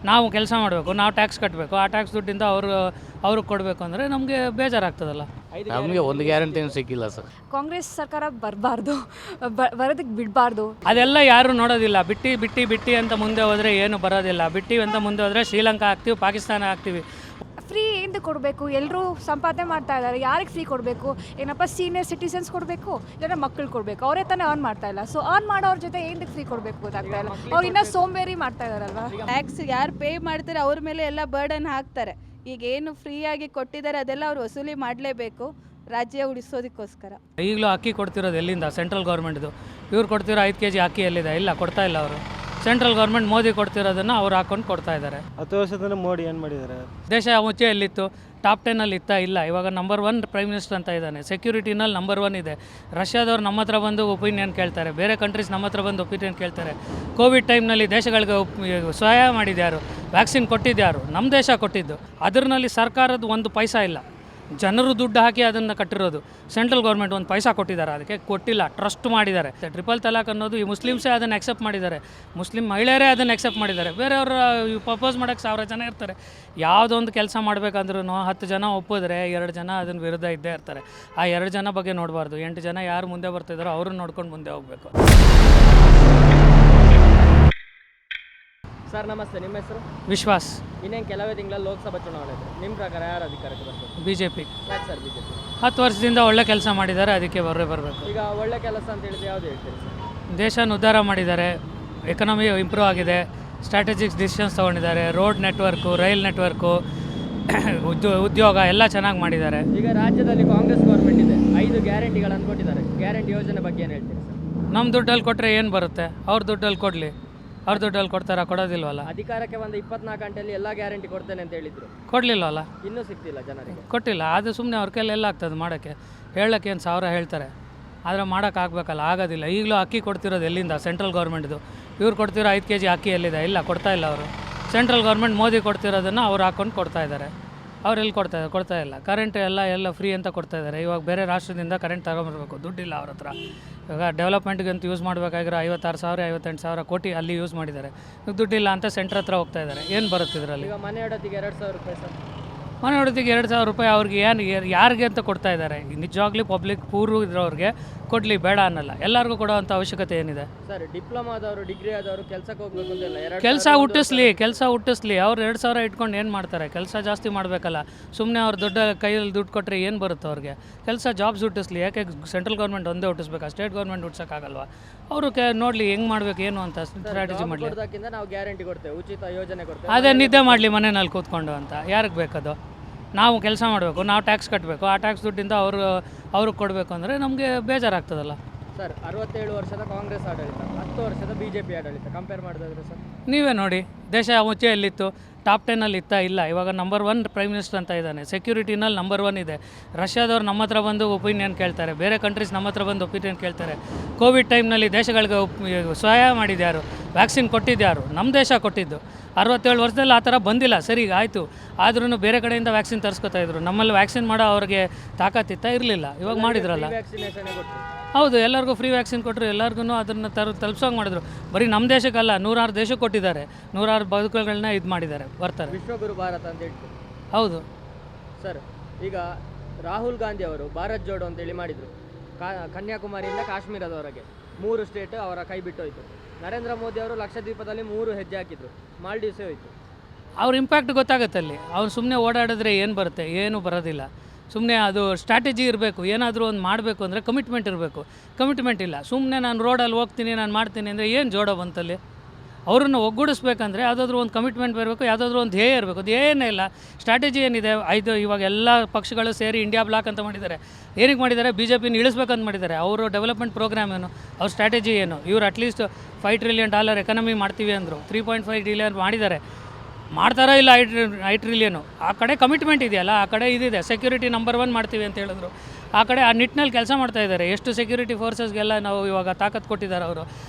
ನಾವು ಕೆಲಸ ಮಾಡಬೇಕು, ನಾವು ಟ್ಯಾಕ್ಸ್ ಕಟ್ಟಬೇಕು, ಆ ಟ್ಯಾಕ್ಸ್ ದುಡ್ಡಿಂದ ಅವ್ರಿಗೆ ಕೊಡಬೇಕು ಅಂದರೆ ನಮಗೆ ಬೇಜಾರಾಗ್ತದಲ್ಲ. ನಮಗೆ ಒಂದು ಗ್ಯಾರಂಟಿನೂ ಸಿಕ್ಕಿಲ್ಲ ಸರ್. ಕಾಂಗ್ರೆಸ್ ಸರ್ಕಾರ ಬರಬಾರ್ದು, ಬರೋದಕ್ಕೆ ಬಿಡಬಾರ್ದು. ಅದೆಲ್ಲ ಯಾರೂ ನೋಡೋದಿಲ್ಲ. ಬಿಟ್ಟು ಅಂತ ಮುಂದೆ ಹೋದರೆ ಏನು ಬರೋದಿಲ್ಲ. ಬಿಟ್ಟು ಅಂತ ಮುಂದೆ ಹೋದರೆ ಶ್ರೀಲಂಕಾ ಆಗ್ತೀವಿ, ಪಾಕಿಸ್ತಾನ ಆಗ್ತೀವಿ. ಫ್ರೀ ಎಂದು ಕೊಡಬೇಕು? ಎಲ್ಲರೂ ಸಂಪಾದನೆ ಮಾಡ್ತಾ ಇದ್ದಾರೆ, ಯಾರಿಗೆ ಫ್ರೀ ಕೊಡಬೇಕು? ಏನಪ್ಪ ಸೀನಿಯರ್ ಸಿಟಿಸನ್ಸ್ ಕೊಡಬೇಕು, ಇಲ್ಲ ಮಕ್ಕಳು ಕೊಡಬೇಕು? ಅವರೇ ತಾನೇ ಅರ್ನ್ ಮಾಡ್ತಾ ಇಲ್ಲ. ಸೊ ಅರ್ನ್ ಮಾಡೋರ ಜೊತೆ ಏನಕ್ಕೆ ಫ್ರೀ ಕೊಡಬೇಕು ಗೊತ್ತಾಗ್ತಾ ಇಲ್ಲ. ಅವ್ರು ಇನ್ನೂ ಸೋಂಬೇರಿ ಮಾಡ್ತಾ ಇದಾರಲ್ವಾ. ಟ್ಯಾಕ್ಸ್ ಯಾರು ಪೇ ಮಾಡ್ತಾರೆ ಅವ್ರ ಮೇಲೆ ಎಲ್ಲ ಬರ್ಡನ್ ಹಾಕ್ತಾರೆ. ಈಗ ಏನು ಫ್ರೀಯಾಗಿ ಕೊಟ್ಟಿದ್ದಾರೆ ಅದೆಲ್ಲ ಅವ್ರು ವಸೂಲಿ ಮಾಡಲೇಬೇಕು ರಾಜ್ಯ ಉಳಿಸೋದಕ್ಕೋಸ್ಕರ. ಈಗಲೂ ಅಕ್ಕಿ ಕೊಡ್ತಿರೋದು ಎಲ್ಲಿಂದ? ಸೆಂಟ್ರಲ್ ಗೌರ್ಮೆಂಟ್ದು. ಇವ್ರು ಕೊಡ್ತಿರೋ 5 kg ಅಕ್ಕಿ ಎಲ್ಲಿದೆ? ಇಲ್ಲ, ಕೊಡ್ತಾ ಇಲ್ಲ ಅವರು. ಸೆಂಟ್ರಲ್ ಗೌರ್ಮೆಂಟ್ ಮೋದಿ ಕೊಡ್ತಿರೋದನ್ನು ಅವ್ರು ಹಾಕೊಂಡು ಕೊಡ್ತಾ ಇದ್ದಾರೆ. 10 ವರ್ಷದಿಂದ ಮೋದಿ ಏನು ಮಾಡಿದ್ದಾರೆ? ದೇಶ ಮುಂಚೆ ಎಲ್ಲಿತ್ತು? ಟಾಪ್ 10 ಇಲ್ಲ. ಇವಾಗ ನಂಬರ್ 1 ಪ್ರೈಮ್ ಮಿನಿಸ್ಟರ್ ಅಂತ ಇದ್ದಾನೆ. ಸೆಕ್ಯೂರಿಟಿನಲ್ಲಿ ನಂಬರ್ 1 ಇದೆ. ರಷ್ಯಾದವ್ರು ನಮ್ಮ ಹತ್ರ ಬಂದು ಒಪಿನಿಯನ್ ಕೇಳ್ತಾರೆ, ಬೇರೆ ಕಂಟ್ರೀಸ್ ನಮ್ಮ ಹತ್ರ ಬಂದು ಒಪಿನಿಯನ್ ಕೇಳ್ತಾರೆ. ಕೋವಿಡ್ ಟೈಮ್ನಲ್ಲಿ ದೇಶಗಳಿಗೆ ಸಹಾಯ ಮಾಡಿದ್ಯಾರು? ವ್ಯಾಕ್ಸಿನ್ ಕೊಟ್ಟಿದ್ಯಾರು? ನಮ್ಮ ದೇಶ ಕೊಟ್ಟಿದ್ದು. ಅದರಲ್ಲಿ ಸರ್ಕಾರದ ಒಂದು ಪೈಸಾ ಇಲ್ಲ. ಜನರು ದುಡ್ಡು ಹಾಕಿ ಅದನ್ನು ಕಟ್ಟಿರೋದು. ಸೆಂಟ್ರಲ್ ಗೌರ್ಮೆಂಟ್ ಒಂದು ಪೈಸಾ ಕೊಟ್ಟಿದ್ದಾರೆ, ಅದಕ್ಕೆ ಕೊಟ್ಟಿಲ್ಲ. ಟ್ರಸ್ಟ್ ಮಾಡಿದ್ದಾರೆ. ಟ್ರಿಪಲ್ ತಲಾಕ್ ಅನ್ನೋದು ಈ ಮುಸ್ಲಿಮ್ಸೇ ಅದನ್ನು ಅಕ್ಸೆಪ್ಟ್ ಮಾಡಿದ್ದಾರೆ. ಮುಸ್ಲಿಂ ಮಹಿಳೆಯರೇ ಅದನ್ನು ಅಕ್ಸೆಪ್ಟ್ ಮಾಡಿದ್ದಾರೆ. ಬೇರೆಯವರು ಪ್ರಪೋಸ್ ಮಾಡೋಕ್ಕೆ 1000 ಜನ ಇರ್ತಾರೆ. ಯಾವುದೊಂದು ಕೆಲಸ ಮಾಡಬೇಕಂದ್ರೂ 10 ಜನ ಒಪ್ಪಿದ್ರೆ 2 ಜನ ಅದನ್ನು ವಿರುದ್ಧ ಇದ್ದೇ ಇರ್ತಾರೆ. ಆ 2 ಜನ ಬಗ್ಗೆ ನೋಡಬಾರ್ದು. 8 ಜನ ಯಾರು ಮುಂದೆ ಬರ್ತಿದ್ದಾರೋ ಅವ್ರನ್ನ ನೋಡ್ಕೊಂಡು ಮುಂದೆ ಹೋಗಬೇಕು. ಸರ್ ನಮಸ್ತೆ, ನಿಮ್ಮ ಹೆಸರು? ವಿಶ್ವಾಸ್. ಇನ್ನೇನು ಕೆಲವೇ ತಿಂಗಳಲ್ಲಿ ಲೋಕಸಭಾ ಚುನಾವಣೆ ಇದೆ. ನಿಮ್ಮ ಪ್ರಕಾರ ಯಾರು ಅಧಿಕಾರಕ್ಕೆ ಬರ್ಬೋದು? BJP. ಯಾಕೆ ಸರ್ BJP? 10 ವರ್ಷದಿಂದ ಒಳ್ಳೆ ಕೆಲಸ ಮಾಡಿದ್ದಾರೆ, ಅದಕ್ಕೆ ಬರಬೇಕು. ಈಗ ಒಳ್ಳೆ ಕೆಲಸ ಅಂತ ಹೇಳಿದ್ರೆ ಯಾವುದು ಹೇಳ್ತೀರಿ ಸರ್? ದೇಶನ ಉದ್ಧಾರ ಮಾಡಿದ್ದಾರೆ, ಎಕನಾಮಿ ಇಂಪ್ರೂವ್ ಆಗಿದೆ, ಸ್ಟ್ರಾಟಜಿಕ್ಸ್ ಡಿಸಿಷನ್ಸ್ ತೊಗೊಂಡಿದ್ದಾರೆ, ರೋಡ್ ನೆಟ್ವರ್ಕು, ರೈಲ್ ನೆಟ್ವರ್ಕು, ಉದ್ಯೋಗ ಎಲ್ಲ ಚೆನ್ನಾಗಿ ಮಾಡಿದ್ದಾರೆ. ಈಗ ರಾಜ್ಯದಲ್ಲಿ ಕಾಂಗ್ರೆಸ್ ಗೌರ್ಮೆಂಟ್ ಇದೆ, 5 ಗ್ಯಾರಂಟಿಗಳನ್ನು ಕೊಟ್ಟಿದ್ದಾರೆ. ಗ್ಯಾರಂಟಿ ಯೋಜನೆ ಬಗ್ಗೆ ಏನು ಹೇಳ್ತೀರಿ ಸರ್? ನಮ್ಮ ದುಡ್ಡಲ್ಲಿ ಕೊಟ್ಟರೆ ಏನು ಬರುತ್ತೆ? ಅವ್ರ ದುಡ್ಡಲ್ಲಿ ಕೊಡಲಿ. ಅವ್ರ ದುಡ್ಡಲ್ಲಿ ಕೊಡ್ತಾರಾ? ಕೊಡೋದಿಲ್ವಲ್ಲ. ಅಧಿಕಾರಕ್ಕೆ ಬಂದು 24 ಗಂಟೆಯಲ್ಲಿ ಎಲ್ಲ ಗ್ಯಾರಂಟಿ ಕೊಡ್ತೇನೆ ಅಂತ ಹೇಳಿದ್ರು, ಕೊಡಲಿಲ್ವಲ್ಲ. ಇನ್ನೂ ಸಿಗ್ತಿಲ್ಲ ಜನರಿಗೆ. ಕೊಟ್ಟಿಲ್ಲ. ಅದು ಸುಮ್ಮನೆ ಅವ್ರ ಕೈಲಿ ಎಲ್ಲ ಆಗ್ತದೆ ಮಾಡೋಕ್ಕೆ. ಹೇಳೋಕ್ಕೆ ಏನು 1000 ಹೇಳ್ತಾರೆ, ಆದರೆ ಮಾಡೋಕ್ಕಾಗಬೇಕಲ್ಲ, ಆಗೋದಿಲ್ಲ. ಈಗಲೂ ಅಕ್ಕಿ ಕೊಡ್ತಿರೋದು ಎಲ್ಲಿಂದ? ಸೆಂಟ್ರಲ್ ಗೌರ್ಮೆಂಟ್ದು. ಇವ್ರು ಕೊಡ್ತಿರೋ 5 kg ಅಕ್ಕಿ ಎಲ್ಲಿದೆ? ಇಲ್ಲ, ಕೊಡ್ತಾ ಇಲ್ಲ ಅವರು. ಸೆಂಟ್ರಲ್ ಗೌರ್ಮೆಂಟ್ ಮೋದಿ ಕೊಡ್ತಿರೋದನ್ನು ಅವ್ರು ಹಾಕ್ಕೊಂಡು ಕೊಡ್ತಾ ಇದ್ದಾರೆ. ಅವ್ರು ಎಲ್ಲಿ ಕೊಡ್ತಾ ಇಲ್ಲ. ಕರೆಂಟ್ ಎಲ್ಲ ಫ್ರೀ ಅಂತ ಕೊಡ್ತಾ ಇದ್ದಾರೆ. ಇವಾಗ ಬೇರೆ ರಾಷ್ಟ್ರದಿಂದ ಕರೆಂಟ್ ತಗೊಂಬರ್ಬೇಕು, ದುಡ್ಡಿಲ್ಲ ಅವ್ರ ಹತ್ರ. ಇವಾಗ ಡೆವಲಪ್ಮೆಂಟ್ಗೆ ಅಂತ ಯೂಸ್ ಮಾಡಬೇಕಾಗಿರೋ 56,000 58,000 ಕೋಟಿ ಅಲ್ಲಿ ಯೂಸ್ ಮಾಡಿದ್ದಾರೆ. ದುಡ್ಡಿಲ್ಲ ಅಂತ ಸೆಂಟ್ರ್ ಹತ್ರ ಹೋಗ್ತಾ ಇದ್ದಾರೆ. ಏನು ಬರುತ್ತೆ ಇದರಲ್ಲಿ? ಈಗ ಮನೆ ಹೊಡೆತಿಗೆ 2,000 ರೂಪಾಯಿ ಸರ್. ಮನೆ ಹೊಡೆದಿಗೆ 2,000 ರೂಪಾಯಿ ಅವ್ರಿಗೆ ಯಾರಿಗೆ ಅಂತ ಕೊಡ್ತಾ ಇದ್ದಾರೆ? ನಿಜವಾಗ್ಲೂ ಪಬ್ಲಿಕ್ ಪೂರ್ವ ಇದ್ರವ್ರಿಗೆ ಕೊಡಲಿ, ಬೇಡ ಅನ್ನಲ್ಲ. ಎಲ್ಲರಿಗೂ ಕೊಡೋವಂಥ ಅವಶ್ಯಕತೆ ಏನಿದೆ ಸರ್? ಡಿಪ್ಲೊಮಾದವರು, ಡಿಗ್ರಿ ಆದವರು ಕೆಲಸಕ್ಕೆ ಹೋಗ್ಬೇಕು ಅಂತೆಲ್ಲ ಕೆಲಸ ಹುಟ್ಟಿಸ್ಲಿ. ಅವ್ರು 2,000 ಇಟ್ಕೊಂಡು ಏನು ಮಾಡ್ತಾರೆ? ಕೆಲಸ ಜಾಸ್ತಿ ಮಾಡಬೇಕಲ್ಲ. ಸುಮ್ಮನೆ ಅವ್ರು ಕೈಯಲ್ಲಿ ದುಡ್ಡು ಕೊಟ್ಟರೆ ಏನು ಬರುತ್ತೆ ಅವ್ರಿಗೆ? ಕೆಲಸ ಜಾಬ್ಸ್ ಹುಟ್ಟಿಸ್ಲಿ. ಯಾಕೆ ಸೆಂಟ್ರಲ್ ಗೌರ್ಮೆಂಟ್ ಒಂದೇ ಹುಟ್ಟಿಸ್ಬೇಕಾ? State government ಹುಟ್ಸೋಕ್ಕಾಗಲ್ವಾ? ಅವರು ನೋಡಲಿ ಹೆಂಗೆ ಮಾಡಬೇಕು ಏನು ಅಂತ ಸ್ಟ್ರಾಟಜಿ ಮಾಡಲಿ. ನಾವು ಗ್ಯಾರಂಟಿ ಕೊಡ್ತೇವೆ, ಉಚಿತ ಯೋಜನೆ ಕೊಡ್ತೇವೆ. ಅದೇ ನಿದ್ದೆ ಮಾಡಲಿ ಮನೆಯಲ್ಲಿ ಕೂತ್ಕೊಂಡು ಅಂತ. ಯಾರಿಗೆ ಬೇಕದು? ನಾವು ಕೆಲಸ ಮಾಡಬೇಕು, ನಾವು ಟ್ಯಾಕ್ಸ್ ಕಟ್ಟಬೇಕು, ಆ ಟ್ಯಾಕ್ಸ್ ದುಡ್ಡಿಂದ ಅವ್ರಿಗೆ ಕೊಡಬೇಕು ಅಂದರೆ ನಮಗೆ ಬೇಜಾರಾಗ್ತದಲ್ಲ. ಸರ್ 67 ವರ್ಷದ ಕಾಂಗ್ರೆಸ್ ಆಡಳಿತ, 10 ವರ್ಷದ BJP ಆಡಳಿತ ಕಂಪೇರ್ ಮಾಡಿದ್ರೆ ಸರ್ ನೀವೇ ನೋಡಿ. ದೇಶ ಮುಂಚೆ ಎಲ್ಲಿತ್ತು? ಟಾಪ್ 10 ಇಲ್ಲ. ಇವಾಗ ನಂಬರ್ 1 ಪ್ರೈಮ್ ಮಿನಿಸ್ಟರ್ ಅಂತ ಇದ್ದಾನೆ. ಸೆಕ್ಯೂರಿಟಿನಲ್ಲಿ ನಂಬರ್ 1 ಇದೆ. ರಷ್ಯಾದವ್ರು ನಮ್ಮ ಹತ್ರ ಬಂದು ಒಪಿನಿಯನ್ ಕೇಳ್ತಾರೆ, ಬೇರೆ ಕಂಟ್ರೀಸ್ ನಮ್ಮ ಹತ್ರ ಬಂದು ಒಪಿನಿಯನ್ ಕೇಳ್ತಾರೆ. ಕೋವಿಡ್ ಟೈಮ್ನಲ್ಲಿ ದೇಶಗಳಿಗೆ ಸಹಾಯ ಮಾಡಿದ್ಯಾರು? ವ್ಯಾಕ್ಸಿನ್ ಕೊಟ್ಟಿದ್ಯಾರು? ನಮ್ಮ ದೇಶ ಕೊಟ್ಟಿದ್ದು. 67 ವರ್ಷದಲ್ಲಿ ಆ ಥರ ಬಂದಿಲ್ಲ. ಸರಿ, ಆಯಿತು. ಆದ್ರೂ ಬೇರೆ ಕಡೆಯಿಂದ ವ್ಯಾಕ್ಸಿನ್ ತರಿಸ್ಕೊತಾ ಇದ್ರು. ನಮ್ಮಲ್ಲಿ ವ್ಯಾಕ್ಸಿನ್ ಮಾಡೋ ಅವ್ರಿಗೆ ತಾಕತ್ತಿತ್ತ? ಇರಲಿಲ್ಲ. ಇವಾಗ ಮಾಡಿದ್ರಲ್ಲ. ವ್ಯಾಕ್ಸಿನೇಷನ್ ಕೊಟ್ಟರು. ಹೌದು, ಎಲ್ಲರಿಗೂ ಫ್ರೀ ವ್ಯಾಕ್ಸಿನ್ ಕೊಟ್ಟರು. ಎಲ್ಲರಿಗೂ ಅದನ್ನು ತಲುಪಿಸೋಂಗೆ ಮಾಡಿದ್ರು. ಬರೀ ನಮ್ಮ ದೇಶಕ್ಕಲ್ಲ, 106 ದೇಶಕ್ಕೆ ಕೊಟ್ಟಿದ್ದಾರೆ. 106 ಬದುಕುಗಳನ್ನ ಇದು ಮಾಡಿದ್ದಾರೆ. ಬರ್ತಾರೆ. ವಿಶ್ವಗುರು ಭಾರತ ಅಂತ ಹೇಳ್ತೀವಿ. ಹೌದು ಸರ್, ಈಗ ರಾಹುಲ್ ಗಾಂಧಿ ಅವರು ಭಾರತ್ ಜೋಡೋ ಅಂತೇಳಿ ಮಾಡಿದರು. ಕನ್ಯಾಕುಮಾರಿಯಿಂದ ಕಾಶ್ಮೀರದವರೆಗೆ 3 ಸ್ಟೇಟ್ ಅವರ ಕೈ ಬಿಟ್ಟೋಯ್ತು. ನರೇಂದ್ರ ಮೋದಿ ಅವರು ಲಕ್ಷದ್ವೀಪದಲ್ಲಿ 3 ಹೆಜ್ಜೆ ಹಾಕಿದ್ರು, ಮಾಲ್ಡೀವ್ಸೇ ಹೋಯಿತು. ಅವ್ರ ಇಂಪ್ಯಾಕ್ಟ್ ಗೊತ್ತಾಗುತ್ತೆ ಅಲ್ಲಿ. ಅವ್ನು ಸುಮ್ಮನೆ ಓಡಾಡಿದ್ರೆ ಏನು ಬರುತ್ತೆ? ಏನೂ ಬರೋದಿಲ್ಲ. ಸುಮ್ಮನೆ ಅದು ಸ್ಟ್ರಾಟಜಿ ಇರಬೇಕು. ಏನಾದರೂ ಒಂದು ಮಾಡಬೇಕು ಅಂದರೆ ಕಮಿಟ್ಮೆಂಟ್ ಇರಬೇಕು. ಕಮಿಟ್ಮೆಂಟ್ ಇಲ್ಲ. ಸುಮ್ಮನೆ ನಾನು ರೋಡಲ್ಲಿ ಹೋಗ್ತೀನಿ, ನಾನು ಮಾಡ್ತೀನಿ ಅಂದರೆ ಏನು ಜೋಡೋ ಬಂತಲ್ಲಿ? ಅವರನ್ನು ಒಗ್ಗೂಡಿಸ್ಬೇಕಂದ್ರೆ ಯಾವುದಾದ್ರೂ ಒಂದು ಕಮಿಟ್ಮೆಂಟ್ ಬರಬೇಕು, ಯಾವುದಾದ್ರೂ ಒಂದು ಧ್ಯೇಯ ಇರಬೇಕು. ಅದು ಏನೇ ಇಲ್ಲ. ಸ್ಟ್ರಾಟಜಿ ಏನಿದೆ? ಇವಾಗ ಎಲ್ಲ ಪಕ್ಷಗಳು ಸೇರಿ ಇಂಡಿಯಾ ಬ್ಲಾಕ್ ಅಂತ ಮಾಡಿದ್ದಾರೆ. ಏನಕ್ಕೆ ಮಾಡಿದ್ದಾರೆ? BJPನ ಇಳಿಸ್ಬೇಕಂತ ಮಾಡಿದ್ದಾರೆ. ಅವರು ಡೆವಲಪ್ಮೆಂಟ್ ಪ್ರೋಗ್ರಾಮ್ ಏನು? ಅವ್ರ ಸ್ಟ್ರಾಟಜಿ ಏನು? ಇವರು ಅಟ್ಲೀಸ್ಟ್ $5 ಟ್ರಿಲಿಯನ್ ಎಕನಾಮಿ ಮಾಡ್ತೀವಿ ಅಂದರು. 3.5 ಟ್ರಿಲಿಯನ್ ಮಾಡಿದ್ದಾರೆ. ಮಾಡ್ತಾರೋ ಇಲ್ಲ 8 ಟ್ರಿಲಿಯನು? ಆ ಕಡೆ ಕಮಿಟ್ಮೆಂಟ್ ಇದೆಯಲ್ಲ, ಆ ಕಡೆ ಇದಿದೆ. ಸೆಕ್ಯೂರಿಟಿ ನಂಬರ್ 1 ಮಾಡ್ತೀವಿ ಅಂತ ಹೇಳಿದ್ರು. ಆ ಕಡೆ ಆ ನಿಟ್ಟಿನಲ್ಲಿ ಕೆಲಸ ಮಾಡ್ತಾಯಿದ್ದಾರೆ. ಎಷ್ಟು ಸೆಕ್ಯೂರಿಟಿ ಫೋರ್ಸಸ್ಗೆಲ್ಲ ನಾವು ಇವಾಗ ತಾಕತ್ತು ಕೊಟ್ಟಿದ್ದಾರೆ ಅವರು.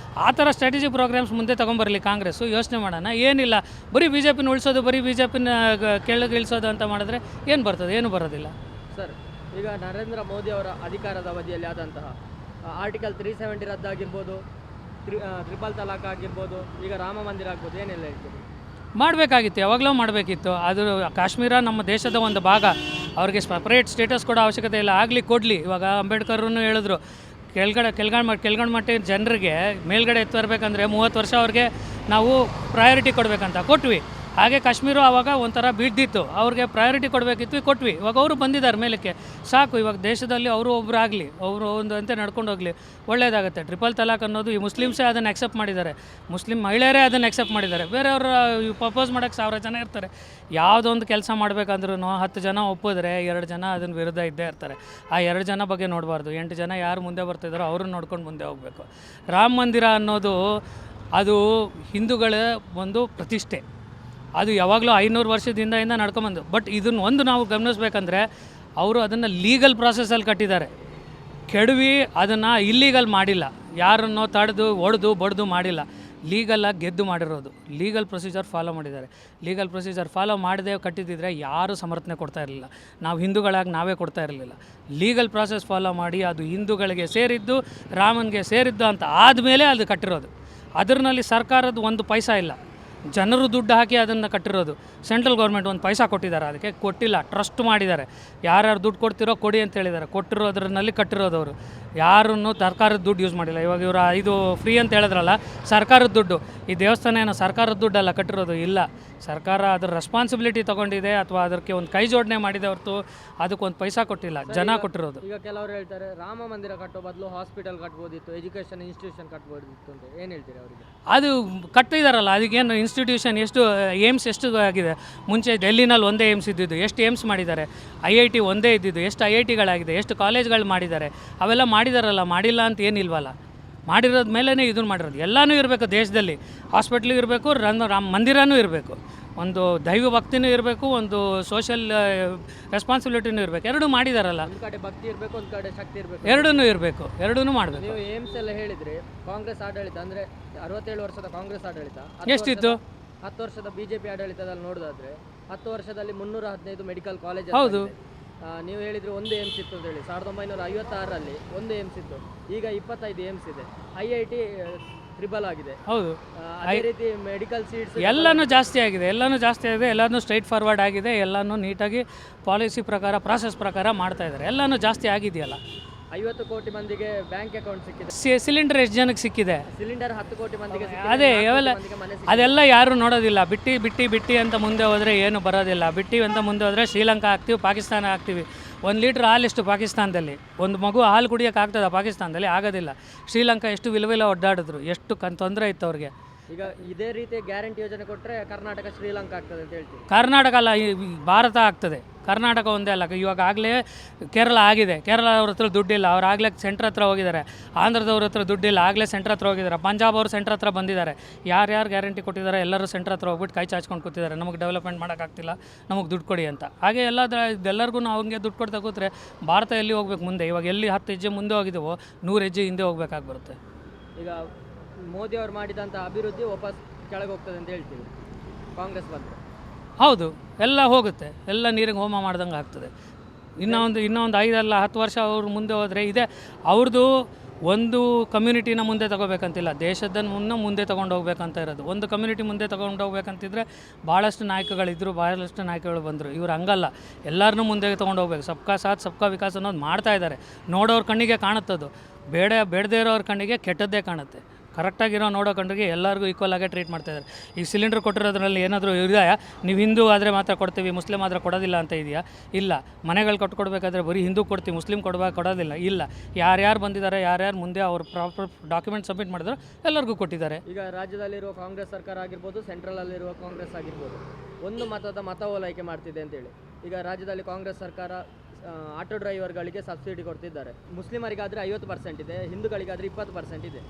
ಆ ಥರ ಸ್ಟ್ರಾಟಜಿ ಪ್ರೋಗ್ರಾಮ್ಸ್ ಮುಂದೆ ತೊಗೊಂಬರಲಿ ಕಾಂಗ್ರೆಸ್ಸು. ಯೋಚನೆ ಮಾಡೋಣ. ಏನಿಲ್ಲ, ಬರೀ BJPನ ಉಳಿಸೋದು, ಬರೀ BJPನ ಕೆಳಗಿಳಿಸೋದು ಅಂತ ಮಾಡಿದ್ರೆ ಏನು ಬರ್ತದೆ? ಏನು ಬರೋದಿಲ್ಲ. ಸರ್, ಈಗ ನರೇಂದ್ರ ಮೋದಿ ಅವರ ಅಧಿಕಾರದ ಅವಧಿಯಲ್ಲಿ ಆದಂತಹ ಆರ್ಟಿಕಲ್ 370 ರದ್ದಾಗಿರ್ಬೋದು, ಟ್ರಿಪಲ್ ತಲಾಕ್ ಆಗಿರ್ಬೋದು, ಈಗ ರಾಮ ಮಂದಿರ ಆಗ್ಬೋದು, ಏನೆಲ್ಲ ಹೇಳ್ತೀವಿ? ಮಾಡಬೇಕಾಗಿತ್ತು, ಯಾವಾಗಲೂ ಮಾಡಬೇಕಿತ್ತು. ಅದು ಕಾಶ್ಮೀರ ನಮ್ಮ ದೇಶದ ಒಂದು ಭಾಗ, ಅವ್ರಿಗೆ ಸಪ್ರೇಟ್ ಸ್ಟೇಟಸ್ ಕೊಡೋ ಅವಶ್ಯಕತೆ ಇಲ್ಲ, ಆಗಲಿ ಕೊಡಲಿ. ಇವಾಗ ಅಂಬೇಡ್ಕರ್ನು ಹೇಳಿದ್ರು, ಕೆಳಗಡೆ ಮಟ್ಟಿನ ಜನರಿಗೆ ಮೇಲ್ಗಡೆ ಎತ್ತು ಬರಬೇಕಂದ್ರೆ 30 ವರ್ಷ ಅವ್ರಿಗೆ ನಾವು ಪ್ರಯಾರಿಟಿ ಕೊಡಬೇಕಂತ ಕೊಟ್ವಿ. ಹಾಗೆ ಕಾಶ್ಮೀರ ಆವಾಗ ಒಂಥರ ಬಿಡ್ದಿತ್ತು, ಅವ್ರಿಗೆ ಪ್ರಯಾರಿಟಿ ಕೊಡಬೇಕಿತ್ತು, ಕೊಟ್ವಿ. ಇವಾಗ ಅವರು ಬಂದಿದ್ದಾರೆ ಮೇಲಕ್ಕೆ, ಸಾಕು. ಇವಾಗ ದೇಶದಲ್ಲಿ ಅವರು ಒಬ್ಬರಾಗಲಿ, ಅವರು ಒಂದು ಅಂತೆ ನಡ್ಕೊಂಡು ಹೋಗಲಿ, ಒಳ್ಳೆಯದಾಗುತ್ತೆ. ಟ್ರಿಪಲ್ ತಲಾಕ್ ಅನ್ನೋದು ಈ ಮುಸ್ಲಿಮ್ಸೇ ಅದನ್ನು ಅಕ್ಸೆಪ್ಟ್ ಮಾಡಿದ್ದಾರೆ, ಮುಸ್ಲಿಂ ಮಹಿಳೆಯರೇ ಅದನ್ನು ಅಕ್ಸೆಪ್ಟ್ ಮಾಡಿದ್ದಾರೆ. ಬೇರೆಯವರು ಪ್ರಪೋಸ್ ಮಾಡೋಕ್ಕೆ 1000 ಜನ ಇರ್ತಾರೆ. ಯಾವುದೊಂದು ಕೆಲಸ ಮಾಡಬೇಕಂದ್ರೂ 10 ಜನ ಒಪ್ಪಿದ್ರೆ 2 ಜನ ಅದನ್ನು ವಿರುದ್ಧ ಇದ್ದೇ ಇರ್ತಾರೆ. ಆ 2 ಜನ ಬಗ್ಗೆ ನೋಡಬಾರ್ದು, 8 ಜನ ಯಾರು ಮುಂದೆ ಬರ್ತಿದ್ದಾರೋ ಅವ್ರನ್ನ ನೋಡ್ಕೊಂಡು ಮುಂದೆ ಹೋಗಬೇಕು. ರಾಮ ಮಂದಿರ ಅನ್ನೋದು ಅದು ಹಿಂದೂಗಳ ಒಂದು ಪ್ರತಿಷ್ಠೆ, ಅದು ಯಾವಾಗಲೂ 500 ವರ್ಷದಿಂದ ನಡ್ಕೊಂಬಂದು. ಬಟ್ ಇದನ್ನು ಒಂದು ನಾವು ಗಮನಿಸ್ಬೇಕಂದ್ರೆ, ಅವರು ಅದನ್ನು ಲೀಗಲ್ ಪ್ರಾಸೆಸ್ಸಲ್ಲಿ ಕಟ್ಟಿದ್ದಾರೆ, ಕೆಡವಿ ಅದನ್ನು ಇಲ್ಲೀಗಲ್ ಮಾಡಿಲ್ಲ. ಯಾರನ್ನೋ ತಡೆದು ಹೊಡೆದು ಬಡ್ದು ಮಾಡಿಲ್ಲ, ಲೀಗಲಾಗಿ ಗೆದ್ದು ಮಾಡಿರೋದು. ಲೀಗಲ್ ಪ್ರೊಸೀಜರ್ ಫಾಲೋ ಮಾಡಿದ್ದಾರೆ. ಲೀಗಲ್ ಪ್ರೊಸೀಜರ್ ಫಾಲೋ ಮಾಡದೆ ಕಟ್ಟಿದ್ದಿದ್ರೆ ಯಾರೂ ಸಮರ್ಥನೆ ಕೊಡ್ತಾ ಇರಲಿಲ್ಲ, ನಾವು ಹಿಂದೂಗಳಾಗಿ ನಾವೇ ಕೊಡ್ತಾ ಇರಲಿಲ್ಲ. ಲೀಗಲ್ ಪ್ರಾಸೆಸ್ ಫಾಲೋ ಮಾಡಿ ಅದು ಹಿಂದೂಗಳಿಗೆ ಸೇರಿದ್ದು, ರಾಮನಿಗೆ ಸೇರಿದ್ದು ಅಂತ ಆದಮೇಲೆ ಅದು ಕಟ್ಟಿರೋದು. ಅದರಲ್ಲಿ ಸರ್ಕಾರದ ಒಂದು ಪೈಸಾ ಇಲ್ಲ, ಜನರು ದುಡ್ಡು ಹಾಕಿ ಅದನ್ನು ಕಟ್ಟಿರೋದು. ಸೆಂಟ್ರಲ್ ಗೌರ್ಮೆಂಟ್ ಒಂದು ಪೈಸಾ ಕೊಟ್ಟಿದ್ದಾರೆ, ಅದಕ್ಕೆ ಕೊಟ್ಟಿಲ್ಲ, ಟ್ರಸ್ಟ್ ಮಾಡಿದ್ದಾರೆ. ಯಾರ್ಯಾರು ದುಡ್ಡು ಕೊಡ್ತಿರೋ ಕೊಡಿ ಅಂತ ಹೇಳಿದ್ದಾರೆ, ಕೊಟ್ಟಿರೋದ್ರಲ್ಲಿ ಕಟ್ಟಿರೋದವರು. ಯಾರನ್ನು ಸರ್ಕಾರದ ದುಡ್ಡು ಯೂಸ್ ಮಾಡಿಲ್ಲ. ಇವಾಗ ಇವರು ಇದು ಫ್ರೀ ಅಂತ ಹೇಳಿದ್ರಲ್ಲ, ಸರ್ಕಾರದ ದುಡ್ಡು. ಈ ದೇವಸ್ಥಾನ ಏನೋ ಸರ್ಕಾರದ ದುಡ್ಡಲ್ಲ ಕಟ್ಟಿರೋದು, ಇಲ್ಲ. ಸರ್ಕಾರ ಅದ್ರ ರೆಸ್ಪಾನ್ಸಿಬಿಲಿಟಿ ತೊಗೊಂಡಿದೆ, ಅಥವಾ ಅದಕ್ಕೆ ಒಂದು ಕೈ ಜೋಡಣೆ ಮಾಡಿದೆ ಹೊರತು ಅದಕ್ಕೊಂದು ಪೈಸಾ ಕೊಟ್ಟಿಲ್ಲ, ಜನ ಕೊಟ್ಟಿರೋದು. ಈಗ ಕೆಲವರು ಹೇಳ್ತಾರೆ ರಾಮ ಮಂದಿರ ಕಟ್ಟೋ ಬದಲು ಹಾಸ್ಪಿಟಲ್ ಕಟ್ಬೋದಿತ್ತು, ಎಜುಕೇಷನ್ ಇನ್ಸ್ಟಿಟ್ಯೂಷನ್ ಕಟ್ಬೋದಿತ್ತು ಅಂತ, ಏನು ಹೇಳ್ತೀರಿ ಅವರಿಗೆ? ಅದು ಕಟ್ಟಿದಾರಲ್ಲ, ಅದಕ್ಕೇನು ಇನ್ಸ್ಟಿಟ್ಯೂಷನ್ ಎಷ್ಟು ಏಮ್ಸ್ ಎಷ್ಟು ಆಗಿದೆ? ಮುಂಚೆ ಡೆಲ್ಲಿನಲ್ಲಿ ಒಂದೇ ಏಮ್ಸ್ ಇದ್ದಿದ್ದು, ಎಷ್ಟು ಏಮ್ಸ್ ಮಾಡಿದ್ದಾರೆ? IIT ಒಂದೇ ಇದ್ದಿದ್ದು, ಎಷ್ಟು IITಗಳಾಗಿದೆ, ಎಷ್ಟು ಕಾಲೇಜ್ಗಳು ಮಾಡಿದ್ದಾರೆ? ಅವೆಲ್ಲ ಮಾಡಿದಾರಲ್ಲ, ಮಾಡಿಲ್ಲ ಅಂತ ಏನಿಲ್ವಲ್ಲ. ಮಾಡಿರೋದ ಮೇಲೇ ಇದನ್ನು ಮಾಡಿರೋದು. ಎಲ್ಲನೂ ಇರಬೇಕು ದೇಶದಲ್ಲಿ, ಹಾಸ್ಪಿಟ್ಲು ಇರಬೇಕು, ರಾಮ ಮಂದಿರನೂ ಇರಬೇಕು, ಒಂದು ದೈವ ಭಕ್ತಿನೂ ಇರಬೇಕು, ಒಂದು ಸೋಷಿಯಲ್ ರೆಸ್ಪಾನ್ಸಿಬಿಲಿಟಿನೂ ಇರಬೇಕು. ಎರಡೂ ಮಾಡಿದಾರಲ್ಲ. ಒಂದು ಕಡೆ ಭಕ್ತಿ ಇರಬೇಕು, ಒಂದು ಕಡೆ ಶಕ್ತಿ ಇರಬೇಕು, ಎರಡೂ ಇರಬೇಕು, ಎರಡೂ ಮಾಡಬೇಕು. ನೀವು ಏಮ್ಸ್ ಎಲ್ಲ ಹೇಳಿದ್ರೆ ಕಾಂಗ್ರೆಸ್ ಆಡಳಿತ ಅಂದರೆ 67 ವರ್ಷದ ಕಾಂಗ್ರೆಸ್ ಆಡಳಿತ ಎಷ್ಟಿತ್ತು? 10 ವರ್ಷದ BJP ಆಡಳಿತದಲ್ಲಿ ನೋಡೋದಾದ್ರೆ 10 ವರ್ಷದಲ್ಲಿ 315 ಮೆಡಿಕಲ್ ಕಾಲೇಜ್. ಹೌದು. ನೀವು ಹೇಳಿದ್ರೆ ಒಂದು ಏಮ್ಸ್ ಇತ್ತು ಅಂತ ಹೇಳಿ, 1956ರಲ್ಲಿ ಒಂದು ಏಮ್ಸ್ ಇತ್ತು, ಈಗ 25 ಏಮ್ಸ್ ಇದೆ. IIT ಟ್ರಿಬಲ್ ಆಗಿದೆ. ಹೌದು. ಅದೇ ರೀತಿ ಮೆಡಿಕಲ್ ಸೀಟ್ಸ್ ಎಲ್ಲನೂ ಜಾಸ್ತಿ ಆಗಿದೆ, ಎಲ್ಲನೂ ಸ್ಟ್ರೈಟ್ ಫಾರ್ವರ್ಡ್ ಆಗಿದೆ, ಎಲ್ಲನೂ ನೀಟಾಗಿ ಪಾಲಿಸಿ ಪ್ರಕಾರ, ಪ್ರಾಸೆಸ್ ಪ್ರಕಾರ ಮಾಡ್ತಾ ಇದ್ದಾರೆ. ಎಲ್ಲನೂ ಜಾಸ್ತಿ ಆಗಿದೆಯಲ್ಲ. 50 ಕೋಟಿ ಮಂದಿಗೆ ಬ್ಯಾಂಕ್ ಅಕೌಂಟ್ ಸಿಕ್ಕಿದೆ. ಸಿಲಿಂಡರ್ ಎಷ್ಟು ಜನಕ್ಕೆ ಸಿಕ್ಕಿದೆ? ಸಿಲಿಂಡರ್ 10 ಕೋಟಿ ಮಂದಿಗೆ ಸಿಕ್ಕಿದೆ. ಅದೇ ಅವೆಲ್ಲ ಅದೆಲ್ಲ ಯಾರು ನೋಡೋದಿಲ್ಲ. ಬಿಟ್ಟು ಅಂತ ಮುಂದೆ ಹೋದರೆ ಏನು ಬರೋದಿಲ್ಲ. ಅಂತ ಮುಂದೆ ಹೋದರೆ ಶ್ರೀಲಂಕಾ ಆಗ್ತೀವಿ, ಪಾಕಿಸ್ತಾನ ಆಗ್ತೀವಿ. 1 ಲೀಟ್ರ್ ಹಾಲಿಷ್ಟು ಪಾಕಿಸ್ತಾನದಲ್ಲಿ, ಒಂದು ಮಗು ಹಾಲು ಕುಡಿಯೋಕೆ ಆಗ್ತದೆ ಪಾಕಿಸ್ತಾನದಲ್ಲಿ? ಆಗೋದಿಲ್ಲ. ಶ್ರೀಲಂಕಾ ಎಷ್ಟು ವಿಲವಿಲ ಒಡ್ಡಾಡಿದ್ರು, ಎಷ್ಟು ತೊಂದರೆ ಇತ್ತು ಅವ್ರಿಗೆ. ಈಗ ಇದೇ ರೀತಿ ಗ್ಯಾರಂಟಿ ಯೋಜನೆ ಕೊಟ್ಟರೆ ಕರ್ನಾಟಕ ಶ್ರೀಲಂಕಾ ಆಗ್ತದೆ ಅಂತ ಹೇಳ್ತೀವಿ. ಕರ್ನಾಟಕ ಅಲ್ಲ, ಈ ಭಾರತ ಆಗ್ತದೆ. ಕರ್ನಾಟಕ ಒಂದೇ ಅಲ್ಲ, ಇವಾಗ ಆಗಲೇ ಕೇರಳ ಆಗಿದೆ. ಕೇರಳ ಅವ್ರ ಹತ್ರ ದುಡ್ಡಿಲ್ಲ, ಅವ್ರು ಆಗಲೇ ಸೆಂಟ್ರ್ ಹತ್ರ ಹೋಗಿದ್ದಾರೆ. ಆಂಧ್ರದವ್ರ ಹತ್ರ ದುಡ್ಡಿಲ್ಲ, ಆಗಲೇ ಸೆಂಟ್ರ್ ಹತ್ರ ಹೋಗಿದ್ದಾರೆ. ಪಂಜಾಬ್ ಅವರು ಸೆಂಟ್ರ್ ಹತ್ರ ಬಂದಿದ್ದಾರೆ. ಯಾರ್ಯಾರು ಗ್ಯಾರಂಟಿ ಕೊಟ್ಟಿದ್ದಾರೆ ಎಲ್ಲರೂ ಸೆಂಟ್ರ್ ಹತ್ರ ಹೋಗ್ಬಿಟ್ಟು ಕೈ ಚಾಚ್ಕೊಂಡು ಕೂತಿದ್ದಾರೆ, ನಮಗೆ ಡೆವಲಪ್ಮೆಂಟ್ ಮಾಡೋಕ್ಕಾಗ್ತಿಲ್ಲ, ನಮಗೆ ದುಡ್ಡು ಕೊಡಿ ಅಂತ. ಹಾಗೆ ಎಲ್ಲರಿಗೂ ನಾವು ಹಂಗೆ ದುಡ್ಡು ಕೊಡ್ತಾ ಕೂತ್ರೆ ಭಾರತ ಎಲ್ಲಿ ಹೋಗ್ಬೇಕು ಮುಂದೆ? ಇವಾಗ ಎಲ್ಲಿ 10 ಹೆಜ್ಜೆ ಮುಂದೆ ಹೋಗಿದ್ದೀವೋ 100 ಹೆಜ್ಜೆ ಹಿಂದೆ ಹೋಗ್ಬೇಕಾಗಿ ಬರುತ್ತೆ. ಈಗ ಮೋದಿ ಅವರು ಮಾಡಿದಂಥ ಅಭಿವೃದ್ಧಿ ವಾಪಸ್ ಕೆಳಗೆ ಹೋಗ್ತದೆ ಅಂತ ಹೇಳ್ತೀವಿ ಕಾಂಗ್ರೆಸ್ ಬಂದರೆ. ಹೌದು, ಎಲ್ಲ ಹೋಗುತ್ತೆ, ಎಲ್ಲ ನೀರಿಗೆ ಹೋಮ ಮಾಡ್ದಂಗೆ ಆಗ್ತದೆ. ಇನ್ನೂ ಒಂದು 5 ಅಲ್ಲ 10 ವರ್ಷ ಅವ್ರು ಮುಂದೆ ಹೋದರೆ ಇದೆ ಅವ್ರದ್ದು. ಒಂದು ಕಮ್ಯುನಿಟಿನ ಮುಂದೆ ತೊಗೋಬೇಕಂತಿಲ್ಲ, ದೇಶದನ್ನು ಮುಂದೆ ತೊಗೊಂಡು ಹೋಗ್ಬೇಕಂತ ಇರೋದು. ಒಂದು ಕಮ್ಯುನಿಟಿ ಮುಂದೆ ತೊಗೊಂಡು ಹೋಗ್ಬೇಕಂತಿದ್ರೆ ಭಾಳಷ್ಟು ನಾಯಕಗಳಿದ್ದರು, ಭಾಳಷ್ಟು ನಾಯಕಗಳು ಬಂದರು. ಇವ್ರು ಹಂಗಲ್ಲ, ಎಲ್ಲರನ್ನೂ ಮುಂದೆ ತೊಗೊಂಡು ಹೋಗ್ಬೇಕು. ಸಬ್ಕಾ ಸಾಥ್ ಸಬ್ಕಾ ವಿಕಾಸ್ ಅನ್ನೋದು ಮಾಡ್ತಾ ಇದ್ದಾರೆ. ನೋಡೋರ ಕಣ್ಣಿಗೆ ಕಾಣುತ್ತದು, ಬೇಡದೇ ಇರೋರ ಕಣ್ಣಿಗೆ ಕೆಟ್ಟದ್ದೇ ಕಾಣುತ್ತೆ. ಕರೆಕ್ಟಾಗಿರೋ ನೋಡೋ ಕಣ್ಣಿಗೆ ಎಲ್ಲರಿಗೂ ಈಕ್ವಲ್ ಆಗೇ ಟ್ರೀಟ್ ಮಾಡ್ತಾಯಿದ್ದಾರೆ. ಈಗ ಸಿಲಿಂಡರ್ ಕೊಟ್ಟಿರೋದ್ರಲ್ಲಿ ಏನಾದರೂ ಇದೆಯಾ? ನೀವು ಹಿಂದೂ ಆದರೆ ಮಾತ್ರ ಕೊಡ್ತೀವಿ, ಮುಸ್ಲಿಮ್ ಆದರೆ ಕೊಡೋದಿಲ್ಲ ಅಂತ ಇದೆಯಾ? ಇಲ್ಲ. ಮನೆಗಳು ಕಟ್ಕೊಡ್ಬೇಕಾದ್ರೆ ಬರೀ ಹಿಂದೂ ಕೊಡ್ತೀವಿ, ಮುಸ್ಲಿಮ್ ಕೊಡೋದಿಲ್ಲ. ಇಲ್ಲ, ಯಾರ್ಯಾರು ಬಂದಿದ್ದಾರೆ, ಯಾರ್ಯಾರು ಮುಂದೆ ಅವ್ರು ಪ್ರಾಪರ್ ಡಾಕ್ಯುಮೆಂಟ್ ಸಬ್ಮಿಟ್ ಮಾಡಿದ್ರು ಎಲ್ಲರಿಗೂ ಕೊಟ್ಟಿದ್ದಾರೆ. ಈಗ ರಾಜ್ಯದಲ್ಲಿರುವ ಕಾಂಗ್ರೆಸ್ ಸರ್ಕಾರ ಆಗಿರ್ಬೋದು, ಸೆಂಟ್ರಲಲ್ಲಿರುವ ಕಾಂಗ್ರೆಸ್ ಆಗಿರ್ಬೋದು, ಒಂದು ಮತ ಓಲೈಕೆ ಮಾಡ್ತಿದೆ ಅಂತೇಳಿ. ಈಗ ರಾಜ್ಯದಲ್ಲಿ ಕಾಂಗ್ರೆಸ್ ಸರ್ಕಾರ ಆಟೋ ಡ್ರೈವರ್ಗಳಿಗೆ ಸಬ್ಸಿಡಿ ಕೊಡ್ತಿದ್ದಾರೆ. ಮುಸ್ಲಿಮರಿಗಾದರೆ 50% ಇದೆ, ಹಿಂದೂಗಳಿಗಾದರೆ 20% ಇದೆ.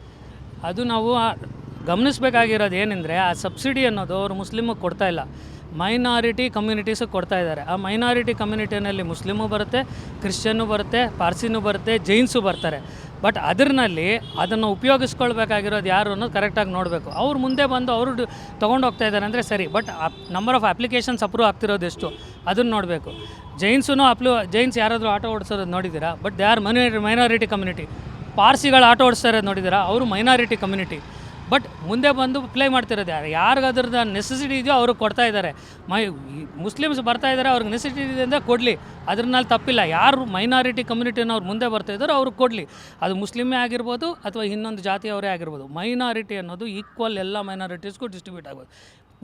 ಅದು ನಾವು ಗಮನಿಸಬೇಕಾಗಿರೋದು ಏನೆಂದರೆ, ಆ ಸಬ್ಸಿಡಿ ಅನ್ನೋದು ಅವರು ಮುಸ್ಲಿಮಿಗೆ ಕೊಡ್ತಾ ಇಲ್ಲ, ಮೈನಾರಿಟಿ ಕಮ್ಯುನಿಟೀಸಿಗೆ ಕೊಡ್ತಾ ಇದ್ದಾರೆ. ಆ ಮೈನಾರಿಟಿ ಕಮ್ಯುನಿಟಿನಲ್ಲಿ ಮುಸ್ಲಿಮು ಬರುತ್ತೆ, ಕ್ರಿಶ್ಚಿಯನ್ನು ಬರುತ್ತೆ, ಪಾರ್ಸಿನೂ ಬರುತ್ತೆ, ಜೈನ್ಸು ಬರ್ತಾರೆ. ಬಟ್ ಅದರಲ್ಲಿ ಅದನ್ನು ಉಪಯೋಗಿಸ್ಕೊಳ್ಬೇಕಾಗಿರೋದು ಯಾರು ಅನ್ನೋದು ಕರೆಕ್ಟಾಗಿ ನೋಡಬೇಕು. ಅವ್ರು ಮುಂದೆ ಬಂದು ಅವರು ತೊಗೊಂಡು ಹೋಗ್ತಾ ಇದ್ದಾರೆ ಅಂದರೆ ಸರಿ, but number of applications approve ಆಗ್ತಿರೋದು ಎಷ್ಟು ಅದನ್ನು ನೋಡಬೇಕು. ಜೈನ್ಸ್ ಯಾರಾದರೂ ಆಟೋ ಓಡಿಸೋದು ನೋಡಿದ್ದೀರಾ? But they are minority community. ಪಾರ್ಸಿಗಳು ಆಟೋ ಓಡಿಸ್ತಾ ಇರೋದು ನೋಡಿದ್ದೀರಾ? ಅವರು ಮೈನಾರಿಟಿ ಕಮ್ಯುನಿಟಿ. ಬಟ್ ಮುಂದೆ ಬಂದು ಪ್ಲೇ ಮಾಡ್ತಿರೋದು ಯಾರು, ಯಾರಿಗೆ ಅದ್ರದ್ದು ನೆಸೆಸಿಟಿ ಇದೆಯೋ ಅವ್ರಿಗೆ ಕೊಡ್ತಾ ಇದ್ದಾರೆ. ಮುಸ್ಲಿಮ್ಸ್ ಬರ್ತಾ ಇದ್ದಾರೆ, ಅವ್ರಿಗೆ ನೆಸೆಸಿಟಿ ಇದೆ ಅಂದರೆ ಕೊಡಲಿ, ಅದ್ರಲ್ಲಿ ತಪ್ಪಿಲ್ಲ. ಯಾರು ಮೈನಾರಿಟಿ ಕಮ್ಯುನಿಟಿನವ್ರು ಮುಂದೆ ಬರ್ತಾ ಇದ್ದಾರೋ ಅವ್ರಿಗೆ ಕೊಡಲಿ. ಅದು ಮುಸ್ಲಿಮೇ ಆಗಿರ್ಬೋದು ಅಥವಾ ಇನ್ನೊಂದು ಜಾತಿಯವರೇ ಆಗಿರ್ಬೋದು. ಮೈನಾರಿಟಿ ಅನ್ನೋದು ಈಕ್ವಲ್ ಎಲ್ಲ ಮೈನಾರಿಟೀಸ್ಗೂ ಡಿಸ್ಟ್ರಿಬ್ಯೂಟ್ ಆಗೋದು.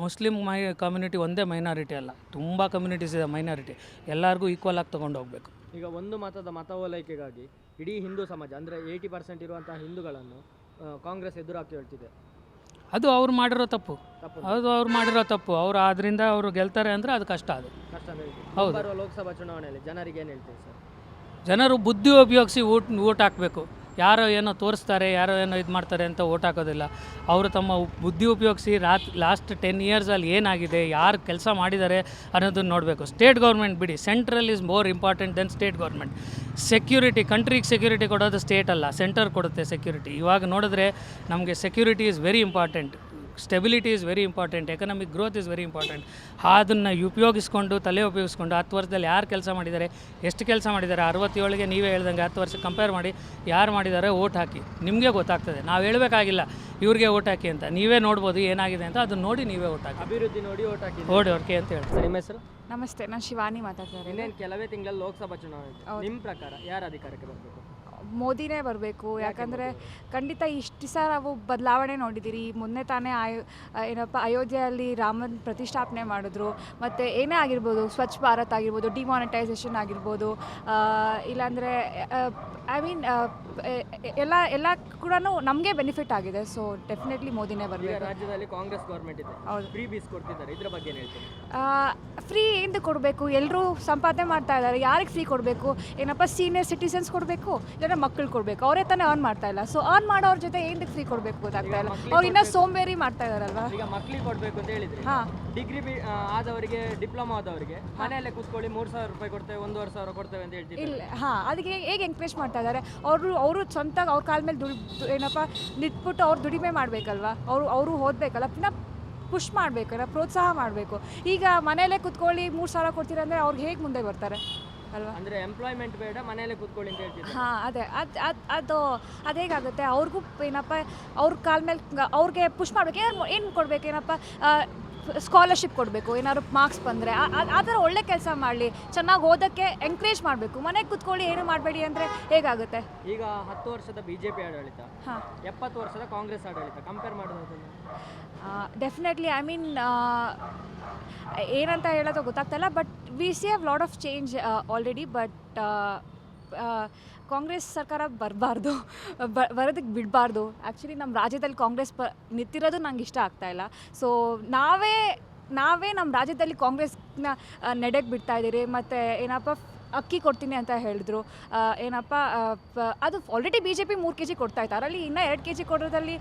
ಮುಸ್ಲಿಮ್ ಕಮ್ಯುನಿಟಿ ಒಂದೇ ಮೈನಾರಿಟಿ ಅಲ್ಲ, ತುಂಬ ಕಮ್ಯುನಿಟೀಸ್ ಇದೆ ಮೈನಾರಿಟಿ, ಎಲ್ಲರಿಗೂ ಈಕ್ವಲ್ ಆಗಿ ತೊಗೊಂಡು ಹೋಗಬೇಕು. ಈಗ ಒಂದು ಮತದ ಮತ ಓಲೈಕೆಗಾಗಿ ಇಡೀ ಹಿಂದೂ ಸಮಾಜ ಅಂದರೆ 80% ಇರುವಂತಹ ಹಿಂದೂಗಳನ್ನು ಕಾಂಗ್ರೆಸ್ ಎದುರಾಕಿ ಹೇಳ್ತಿದೆ. ಅದು ಅವ್ರು ಮಾಡಿರೋ ತಪ್ಪು, ತಪ್ಪು ಅದು ಅವ್ರು ಮಾಡಿರೋ ತಪ್ಪು. ಅವ್ರು ಅದರಿಂದ ಅವರು ಗೆಲ್ತಾರೆ ಅಂದರೆ ಅದು ಕಷ್ಟ. ಅದು ಕಷ್ಟ ಅಂತ ಹೇಳ್ತೀವಿ. ಹೌದು. ಬರುವ ಲೋಕಸಭಾ ಚುನಾವಣೆಯಲ್ಲಿ ಜನರಿಗೆ ಏನು ಹೇಳ್ತೀವಿ ಸರ್? ಜನರು ಬುದ್ಧಿ ಉಪಯೋಗಿಸಿ ಓಟ್ ಹಾಕಬೇಕು. ಯಾರೋ ಏನೋ ತೋರಿಸ್ತಾರೆ, ಯಾರೋ ಏನೋ ಇದು ಮಾಡ್ತಾರೆ ಅಂತ ಓಟ್ ಹಾಕೋದಿಲ್ಲ. ಅವರು ತಮ್ಮ ಬುದ್ಧಿ ಉಪಯೋಗಿಸಿ ಲಾಸ್ಟ್ 10 ಇಯರ್ಸಲ್ಲಿ ಏನಾಗಿದೆ, ಯಾರು ಕೆಲಸ ಮಾಡಿದ್ದಾರೆ ಅನ್ನೋದನ್ನು ನೋಡಬೇಕು. ಸ್ಟೇಟ್ ಗೌರ್ಮೆಂಟ್ ಬಿಡಿ, central is more important than state government. Security, ಕಂಟ್ರಿಗೆ ಸೆಕ್ಯೂರಿಟಿ ಕೊಡೋದು ಸ್ಟೇಟ್ ಅಲ್ಲ, ಸೆಂಟರ್ ಕೊಡುತ್ತೆ ಸೆಕ್ಯೂರಿಟಿ. ಇವಾಗ ನೋಡಿದ್ರೆ ನಮಗೆ security is very important, stability is very important, economic growth is very important. ಅದನ್ನು ಉಪಯೋಗಿಸ್ಕೊಂಡು ತಲೆ ಉಪಯೋಗಿಸ್ಕೊಂಡು 10 ವರ್ಷದಲ್ಲಿ ಯಾರು ಕೆಲಸ ಮಾಡಿದ್ದಾರೆ, ಎಷ್ಟು ಕೆಲಸ ಮಾಡಿದ್ದಾರೆ, 67ಗೆ ನೀವೇ ಹೇಳ್ದಂಗೆ 10 ವರ್ಷ ಕಂಪೇರ್ ಮಾಡಿ ಯಾರು ಮಾಡಿದ್ದಾರೆ ಓಟ್ ಹಾಕಿ, ನಿಮಗೆ ಗೊತ್ತಾಗ್ತದೆ. ನಾವು ಹೇಳಬೇಕಾಗಿಲ್ಲ ಇವ್ರಿಗೆ ಓಟ್ ಹಾಕಿ ಅಂತ, ನೀವೇ ನೋಡ್ಬೋದು ಏನಾಗಿದೆ ಅಂತ, ಅದನ್ನ ನೋಡಿ ನೀವೇ ಓಟ್ ಹಾಕಿ, ಅಭಿವೃದ್ಧಿ ನೋಡಿ ಓಟ್ ಹಾಕಿ ಓಕೆ ಅಂತ ಹೇಳಿ. ನಿಮ್ಮ ಹೆಸರು? ನಮಸ್ತೆ, ನಾನು ಶಿವಾನಿ ಮಾತಾಡ್ತಾರೆ. ಇನ್ನೇನು ಕೆಲವೇ ತಿಂಗಳಲ್ಲಿ ಲೋಕಸಭಾ ಚುನಾವಣೆ ಇದೆ. ನಿಮ್ಮ ಪ್ರಕಾರ ಯಾರು ಅಧಿಕಾರಕ್ಕೆ ಬರಬೇಕು? ಮೋದಿನೇ ಬರಬೇಕು. ಯಾಕಂದರೆ ಖಂಡಿತ ಇಷ್ಟು ದಿವಸ ನಾವು ಬದಲಾವಣೆ ನೋಡಿದ್ದೀರಿ. ಮೊನ್ನೆ ತಾನೇ ಏನಪ್ಪ ಅಯೋಧ್ಯೆಯಲ್ಲಿ ರಾಮನ ಪ್ರತಿಷ್ಠಾಪನೆ ಮಾಡಿದ್ರು. ಮತ್ತು ಏನೇ ಆಗಿರ್ಬೋದು, ಸ್ವಚ್ಛ ಭಾರತ್ ಆಗಿರ್ಬೋದು, ಡಿಮಾನಿಟೈಸೇಷನ್ ಆಗಿರ್ಬೋದು, ಇಲ್ಲಾಂದರೆ ಐ ಮೀನ್ ಎಲ್ಲ ಕೂಡ ನಮಗೆ ಬೆನಿಫಿಟ್ ಆಗಿದೆ. ಸೊ ಡೆಫಿನೆಟ್ಲಿ ಮೋದಿನೇ ಈಗ ಬರಬೇಕು. ರಾಜ್ಯದಲ್ಲಿ ಕಾಂಗ್ರೆಸ್ ಗೌರ್ಮೆಂಟ್ ಇದೆ, ಹೌದು. ಫ್ರೀ ಬೀಸ್ ಕೊಡ್ತಿದ್ದಾರೆ, ಇದ್ರ ಬಗ್ಗೆ ಏನು ಹೇಳ್ತೀವಿ? ಫ್ರೀ ಎಂದು ಕೊಡಬೇಕು? ಎಲ್ಲರೂ ಸಂಪಾದನೆ ಮಾಡ್ತಾ ಇದ್ದಾರೆ, ಯಾರಿಗೆ ಫ್ರೀ ಕೊಡಬೇಕು? ಏನಪ್ಪ ಸೀನಿಯರ್ ಸಿಟಿಸನ್ಸ್ ಕೊಡಬೇಕು, ಇಲ್ಲ ಮಕ್ಕಳು ಕೊಡಬೇಕು. ಅವರೇ ತಾನೇ ಅರ್ನ್ ಮಾಡ್ತಾ ಇಲ್ಲ. ಸೊ ಅರ್ನ್ ಮಾಡೋರ ಜೊತೆ ಏನಕ್ಕೆ ಫ್ರೀ ಕೊಡಬೇಕು ಗೊತ್ತಾಗ್ತಾ ಇಲ್ಲ. ಅವ್ರು ಇನ್ನೂ ಸೋಂಬೇರಿ ಮಾಡ್ತಾ ಇದ್ದಾರಲ್ವಾ? ಈಗ ಮಕ್ಳಿಗೆ ಕೊಡಬೇಕು ಅಂತ ಹೇಳಿದ್ರಿ. ಹಾಂ, ಡಿಗ್ರಿ ಆದವರಿಗೆ, ಡಿಪ್ಲೊಮಾ ಆದವರಿಗೆ ಮನೆಯಲ್ಲೇ ಕೂತ್ಕೊಳ್ಳಿ 3,000 ರೂಪಾಯಿ ಕೊಡ್ತೇವೆ, 1,500 ಕೊಡ್ತೇವೆ ಅಂತ ಹೇಳ್ತಿದ್ದಾರೆ. ಇಲ್ಲ, ಹಾಂ, ಅದಕ್ಕೆ ಹೇಗೆ ಎಂಕರೇಜ್ ಮಾಡ್ತಾ ಇದ್ದಾರೆ? ಅವರು ಸ್ವಂತ ಅವ್ರ ಕಾಲ ಮೇಲೆ ಏನಪ್ಪ ನಿಂತ್ಬಿಟ್ಟು ಅವ್ರು ದುಡಿಮೆ ಮಾಡಬೇಕಲ್ವಾ? ಅವರು ಓದಬೇಕಲ್ಲ, ಪುನಃ ಪುಷ್ ಮಾಡಬೇಕಲ್ಲ, ಪ್ರೋತ್ಸಾಹ ಮಾಡಬೇಕು. ಈಗ ಮನೆಯಲ್ಲೇ ಕೂತ್ಕೊಳ್ಳಿ 3,000 ಕೊಡ್ತೀರ ಅಂದರೆ ಅವ್ರಿಗೆ ಹೇಗೆ ಮುಂದೆ ಬರ್ತಾರೆ ಅಲ್ವಾ? ಅಂದರೆ ಎಂಪ್ಲಾಯ್ಮೆಂಟ್ ಬೇಡ, ಮನೆಯಲ್ಲೇ ಕೂತ್ಕೊಳ್ಳಿ ಅಂತ ಹೇಳ್ತಿದ್ದಾರೆ. ಹಾಂ, ಅದೇ ಅದು ಹೇಗಾಗುತ್ತೆ? ಅವ್ರಿಗೂ ಏನಪ್ಪ ಅವ್ರ ಕಾಲ ಮೇಲೆ ಅವ್ರಿಗೆ ಪುಷ್ ಮಾಡಬೇಕು. ಏನು ಕೊಡಬೇಕು? ಏನಪ್ಪ ಸ್ಕಾಲರ್ಶಿಪ್ ಕೊಡಬೇಕು, ಏನಾದ್ರು ಮಾರ್ಕ್ಸ್ ಬಂದರೆ ಆ ಥರ ಒಳ್ಳೆ ಕೆಲಸ ಮಾಡಲಿ, ಚೆನ್ನಾಗಿ ಓದೋಕ್ಕೆ ಎಂಕರೇಜ್ ಮಾಡಬೇಕು. ಮನೆಗೆ ಕೂತ್ಕೊಳ್ಳಿ ಏನು ಮಾಡಬೇಡಿ ಅಂದರೆ ಹೇಗಾಗುತ್ತೆ? ಈಗ 10 ವರ್ಷದ ಬಿಜೆಪಿ ಆಡಳಿತ, ಹಾಂ, 70 ವರ್ಷದ ಕಾಂಗ್ರೆಸ್ ಆಡಳಿತ ಕಂಪೇರ್ ಮಾಡೋದು ಡೆಫಿನೆಟ್ಲಿ. ಐ ಮೀನ್ ಏನಂತ ಹೇಳೋದು ಗೊತ್ತಾಗ್ತಾಯಿಲ್ಲ. But we C have lot of change already. But Congress ಸರ್ಕಾರ ಬರಬಾರ್ದು, ಬರೋದಕ್ಕೆ ಬಿಡಬಾರ್ದು. ಆ್ಯಕ್ಚುಲಿ ನಮ್ಮ ರಾಜ್ಯದಲ್ಲಿ ಕಾಂಗ್ರೆಸ್ ನಿಂತಿರೋದು ನಂಗೆ ಇಷ್ಟ ಆಗ್ತಾಯಿಲ್ಲ. ಸೊ ನಾವೇ ನಮ್ಮ ರಾಜ್ಯದಲ್ಲಿ ಕಾಂಗ್ರೆಸ್ನ ನಡೆಗೆ ಬಿಡ್ತಾ ಇದ್ದೀರಿ. ಮತ್ತು ಏನಪ್ಪ ಅಕ್ಕಿ ಕೊಡ್ತೀನಿ ಅಂತ ಹೇಳಿದ್ರು. ಏನಪ್ಪ ಅದು ಆಲ್ರೆಡಿ BJP 3 kg ಕೊಡ್ತಾ ಇತ್ತು, ಅದರಲ್ಲಿ ಇನ್ನೂ 2 kg ಕೊಡೋದ್ರಲ್ಲಿ